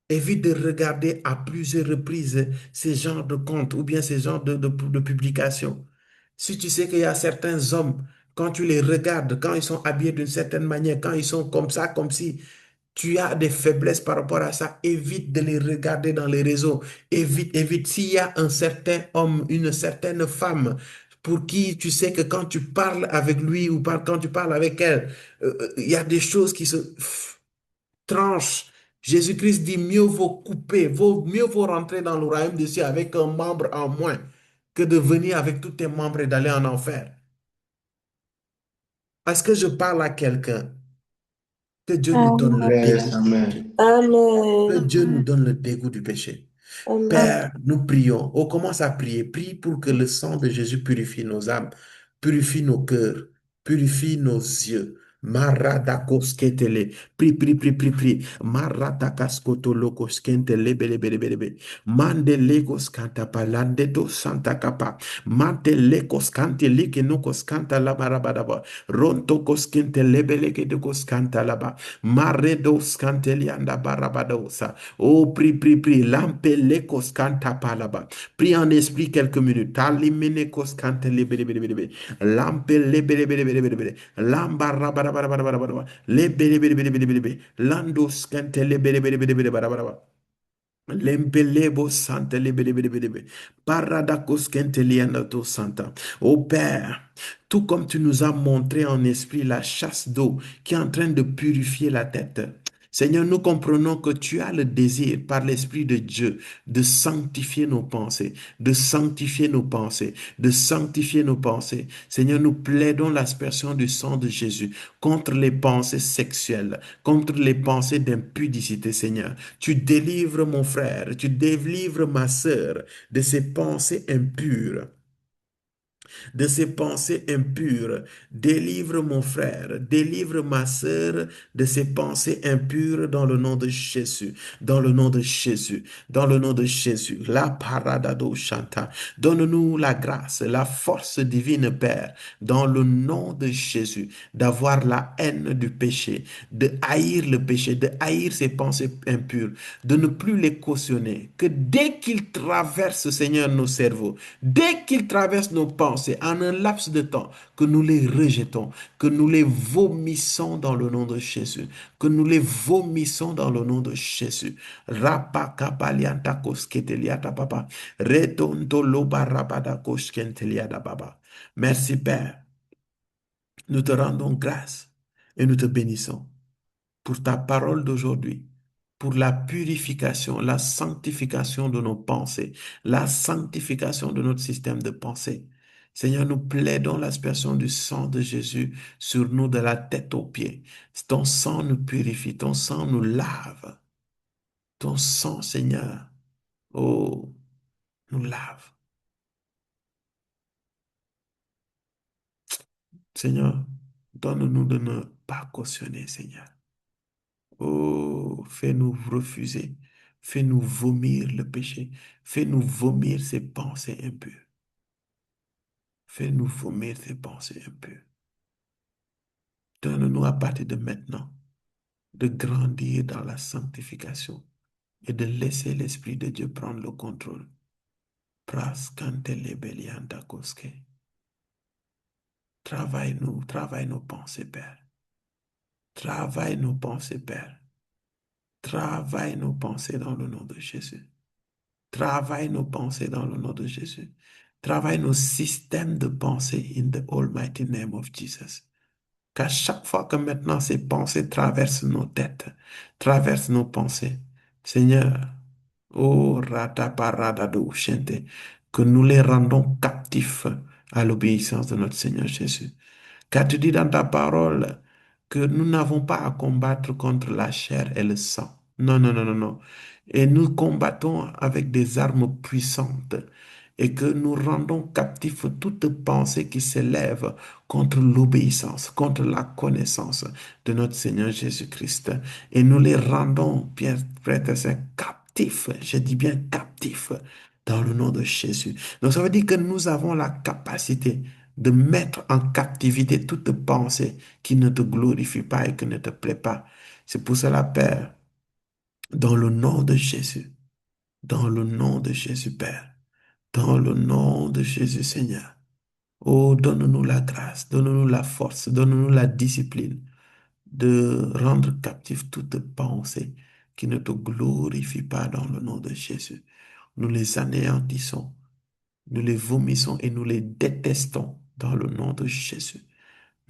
A: Évite de regarder à plusieurs reprises ces genres de comptes ou bien ces genres de publications. Si tu sais qu'il y a certains hommes, quand tu les regardes, quand ils sont habillés d'une certaine manière, quand ils sont comme ça, comme si tu as des faiblesses par rapport à ça, évite de les regarder dans les réseaux. Évite, évite. S'il y a un certain homme, une certaine femme, pour qui tu sais que quand tu parles avec lui ou quand tu parles avec elle, il y a des choses qui se tranche. Jésus-Christ dit, mieux vaut couper, mieux vaut rentrer dans le royaume des cieux avec un membre en moins que de venir avec tous tes membres et d'aller en enfer. Est-ce que je parle à quelqu'un? Que Dieu nous donne le
C: Amen.
B: Yes.
A: dégoût du
B: Amen.
A: péché. Que
D: Amen.
A: Dieu nous donne le dégoût du péché.
D: Amen.
A: Père, nous prions. On commence à prier. Prie pour que le sang de Jésus purifie nos âmes, purifie nos cœurs, purifie nos yeux. Maradakos-ketele. Prie, prie, prie, prie, prie. Maradakaskotolokos-kentele, bele, bele, bele, bele. Mandelekos kantapalande do santa kapa. Mantelekos kanteleke nokos kanta la barabadaba. Rontokos kentele beleke dokos kanta laba. Maredos kantelianda barabadosa. Oh, prie, prie, prie. Lampelekos kanta palaba. Prie en esprit quelques minutes. Talimenekos kantele bele, bele, bele, bele. Lampele bele, bele, bele, bele, bele. Lambara bara bara bara bara bara. Le bele bele bele bele bele bele. Landos kantele bele bele bele bele bara bara bara. Lembelebo santa lebelebelebelebe. Paradakos kentelianato santa. Ô Père, tout comme tu nous as montré en esprit la chasse d'eau qui est en train de purifier la tête. Seigneur, nous comprenons que tu as le désir par l'Esprit de Dieu de sanctifier nos pensées, de sanctifier nos pensées, de sanctifier nos pensées. Seigneur, nous plaidons l'aspersion du sang de Jésus contre les pensées sexuelles, contre les pensées d'impudicité, Seigneur. Tu délivres mon frère, tu délivres ma sœur de ces pensées impures, de ces pensées impures. Délivre mon frère, délivre ma sœur de ces pensées impures dans le nom de Jésus, dans le nom de Jésus, dans le nom de Jésus. La paradado chanta. Donne-nous la grâce, la force divine, Père, dans le nom de Jésus, d'avoir la haine du péché, de haïr le péché, de haïr ces pensées impures, de ne plus les cautionner, que dès qu'ils traversent, Seigneur, nos cerveaux, dès qu'ils traversent nos pensées, en un laps de temps, que nous les rejetons, que nous les vomissons dans le nom de Jésus, que nous les vomissons dans le nom de Jésus. Rapakapaliantakosketeliata papa. Retondolobarabadakoskenteliada baba. Merci Père. Nous te rendons grâce et nous te bénissons pour ta parole d'aujourd'hui, pour la purification, la sanctification de nos pensées, la sanctification de notre système de pensée. Seigneur, nous plaidons l'aspersion du sang de Jésus sur nous de la tête aux pieds. Ton sang nous purifie, ton sang nous lave. Ton sang, Seigneur, oh, nous lave. Seigneur, donne-nous de ne pas cautionner, Seigneur. Oh, fais-nous refuser, fais-nous vomir le péché, fais-nous vomir ces pensées impures, fais-nous vomir ces pensées impures. Donne-nous à partir de maintenant de grandir dans la sanctification et de laisser l'Esprit de Dieu prendre le contrôle. Praskantelebeliandakoske. Travaille-nous, travaille nos pensées, Père. Travaille nos pensées, Père. Travaille nos pensées dans le nom de Jésus. Travaille nos pensées dans le nom de Jésus. Travaille nos systèmes de pensée in the almighty name of Jesus. Qu'à chaque fois que maintenant ces pensées traversent nos têtes, traversent nos pensées, Seigneur, oh rataparadado shente, que nous les rendons captifs à l'obéissance de notre Seigneur Jésus. Car tu dis dans ta parole que nous n'avons pas à combattre contre la chair et le sang. Non, non, non, non, non. Et nous combattons avec des armes puissantes et que nous rendons captifs toute pensée qui s'élève contre l'obéissance, contre la connaissance de notre Seigneur Jésus-Christ. Et nous les rendons, bien prêtres et saints, captifs, je dis bien captifs, dans le nom de Jésus. Donc ça veut dire que nous avons la capacité de mettre en captivité toute pensée qui ne te glorifie pas et qui ne te plaît pas. C'est pour cela, Père, dans le nom de Jésus, dans le nom de Jésus, Père, dans le nom de Jésus, Seigneur. Oh, donne-nous la grâce, donne-nous la force, donne-nous la discipline de rendre captif toute pensée qui ne te glorifie pas dans le nom de Jésus. Nous les anéantissons, nous les vomissons et nous les détestons dans le nom de Jésus.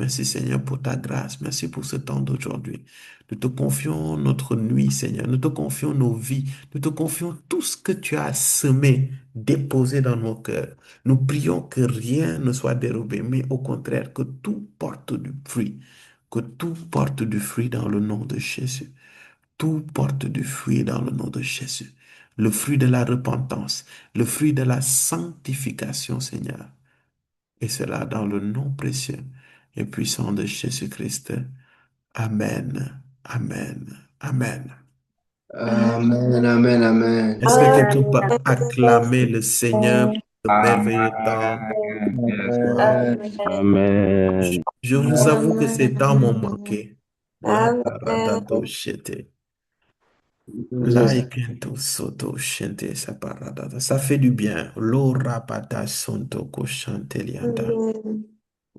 A: Merci Seigneur pour ta grâce. Merci pour ce temps d'aujourd'hui. Nous te confions notre nuit, Seigneur. Nous te confions nos vies. Nous te confions tout ce que tu as semé, déposé dans nos cœurs. Nous prions que rien ne soit dérobé, mais au contraire, que tout porte du fruit. Que tout porte du fruit dans le nom de Jésus. Tout porte du fruit dans le nom de Jésus. Le fruit de la repentance, le fruit de la sanctification, Seigneur. Et cela dans le nom précieux et puissant de Jésus-Christ. Amen. Amen. Amen.
B: Amen, amen, amen.
A: Est-ce que
D: Amen.
A: quelqu'un peut acclamer le Seigneur pour ce merveilleux temps? Wow.
B: Amen.
C: Amen.
A: Je vous avoue que ces temps m'ont manqué. La
D: Amen.
A: parada shete. La
B: Jesus.
A: ikento soto shente sa parada. Ça fait du bien. Lo rapata sonto ko chantelianda.
D: Amen.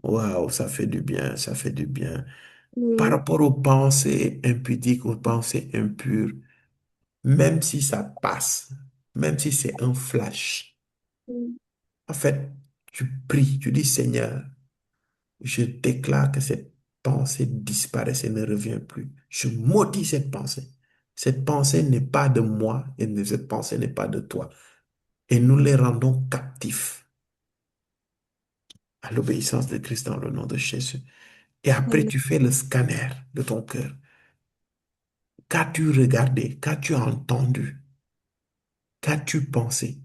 A: Waouh, ça fait du bien, ça fait du bien. Par
D: Amen.
A: rapport aux pensées impudiques, aux pensées impures, même si ça passe, même si c'est un flash, en fait, tu pries, tu dis, Seigneur, je déclare que cette pensée disparaisse et ne revient plus. Je maudis cette pensée. Cette pensée n'est pas de moi et cette pensée n'est pas de toi. Et nous les rendons captifs à l'obéissance de Christ dans le nom de Jésus. Et après,
D: Amen.
A: tu fais le scanner de ton cœur. Qu'as-tu regardé? Qu'as-tu entendu? Qu'as-tu pensé?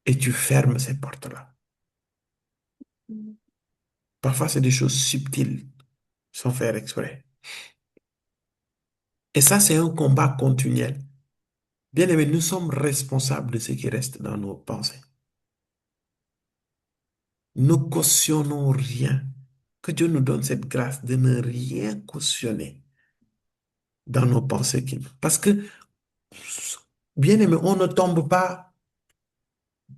A: Et tu fermes ces portes-là. Parfois, c'est des choses subtiles, sans faire exprès. Et ça, c'est un combat continuel. Bien aimé, nous sommes responsables de ce qui reste dans nos pensées. Nous cautionnons rien. Que Dieu nous donne cette grâce de ne rien cautionner dans nos pensées. Parce que, bien aimé, on ne tombe pas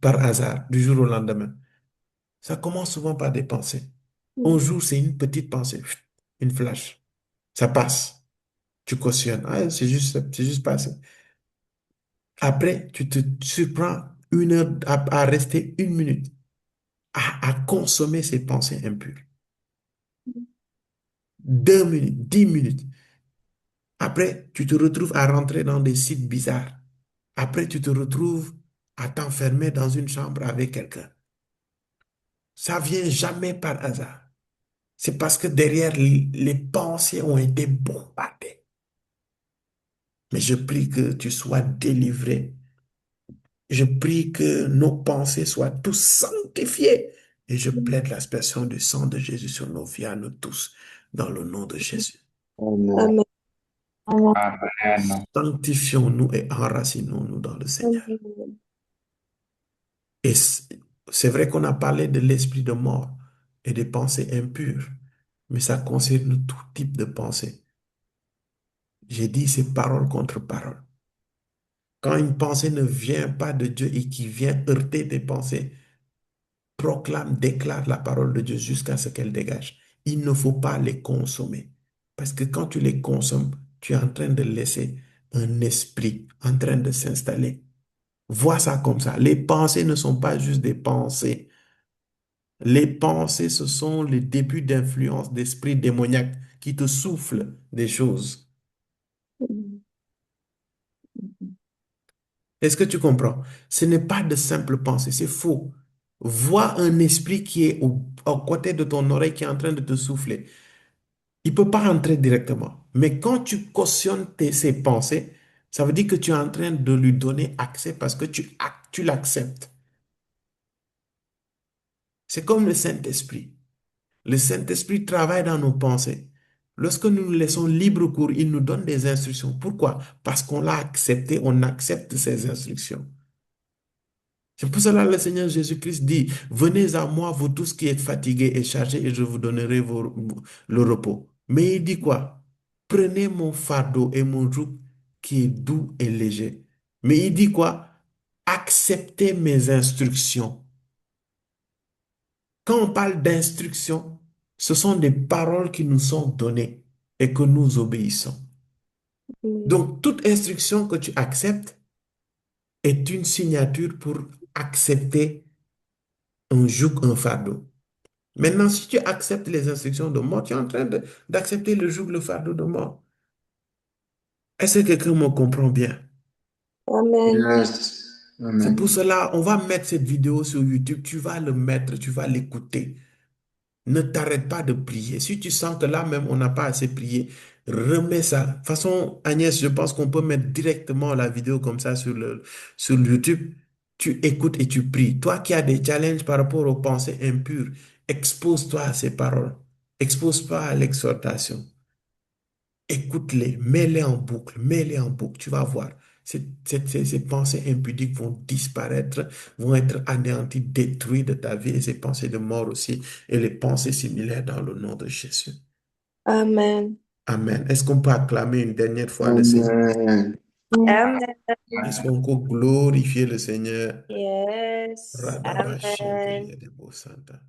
A: par hasard du jour au lendemain. Ça commence souvent par des pensées. Un jour, c'est une petite pensée, une flash. Ça passe. Tu cautionnes. Ah, c'est juste passé. Après, tu te surprends une heure à rester une minute à consommer ces pensées impures. 2 minutes, 10 minutes. Après, tu te retrouves à rentrer dans des sites bizarres. Après, tu te retrouves à t'enfermer dans une chambre avec quelqu'un. Ça vient jamais par hasard. C'est parce que derrière, les pensées ont été bombardées. Mais je prie que tu sois délivré. Je prie que nos pensées soient tous sanctifiées. Et je plaide l'aspersion du sang de Jésus sur nos vies à nous tous, dans le nom de Jésus.
B: Amen.
D: Amen.
C: Amen.
A: Sanctifions-nous et enracinons-nous dans le Seigneur.
D: Amen.
A: Et c'est vrai qu'on a parlé de l'esprit de mort et des pensées impures, mais ça concerne tout type de pensée. J'ai dit c'est parole contre parole. Quand une pensée ne vient pas de Dieu et qui vient heurter tes pensées, proclame, déclare la parole de Dieu jusqu'à ce qu'elle dégage. Il ne faut pas les consommer. Parce que quand tu les consommes, tu es en train de laisser un esprit en train de s'installer. Vois ça comme ça. Les pensées ne sont pas juste des pensées. Les pensées, ce sont les débuts d'influence d'esprits démoniaques qui te soufflent des choses. Est-ce que tu comprends? Ce n'est pas de simples pensées, c'est faux. Vois un esprit qui est au côté de ton oreille qui est en train de te souffler. Il ne peut pas entrer directement. Mais quand tu cautionnes ces pensées, ça veut dire que tu es en train de lui donner accès parce que tu l'acceptes. C'est comme le Saint-Esprit. Le Saint-Esprit travaille dans nos pensées. Lorsque nous nous laissons libre cours, il nous donne des instructions. Pourquoi? Parce qu'on l'a accepté, on accepte ces instructions. C'est pour cela que le Seigneur Jésus-Christ dit, venez à moi, vous tous qui êtes fatigués et chargés, et je vous donnerai le repos. Mais il dit quoi? Prenez mon fardeau et mon joug qui est doux et léger. Mais il dit quoi? Acceptez mes instructions. Quand on parle d'instructions, ce sont des paroles qui nous sont données et que nous obéissons. Donc, toute instruction que tu acceptes est une signature pour accepter un joug, un fardeau. Maintenant, si tu acceptes les instructions de mort, tu es en train d'accepter le joug, le fardeau de mort. Est-ce que quelqu'un me comprend bien?
D: Amen.
B: Yes.
A: C'est pour
B: Amen.
A: cela, on va mettre cette vidéo sur YouTube, tu vas le mettre, tu vas l'écouter. Ne t'arrête pas de prier. Si tu sens que là même, on n'a pas assez prié, remets ça. De toute façon, Agnès, je pense qu'on peut mettre directement la vidéo comme ça sur YouTube. Tu écoutes et tu pries. Toi qui as des challenges par rapport aux pensées impures, expose-toi à ces paroles. Expose-toi à l'exhortation. Écoute-les, mets-les en boucle, mets-les en boucle. Tu vas voir. Ces pensées impudiques vont disparaître, vont être anéanties, détruites de ta vie et ces pensées de mort aussi et les pensées similaires dans le nom de Jésus.
D: Amen.
A: Amen. Est-ce qu'on peut acclamer une dernière fois le Seigneur?
B: Amen.
D: Amen.
A: Est-ce qu'on peut glorifier le Seigneur?
D: Yes.
A: Radabashente
D: Amen.
A: yedebo santa.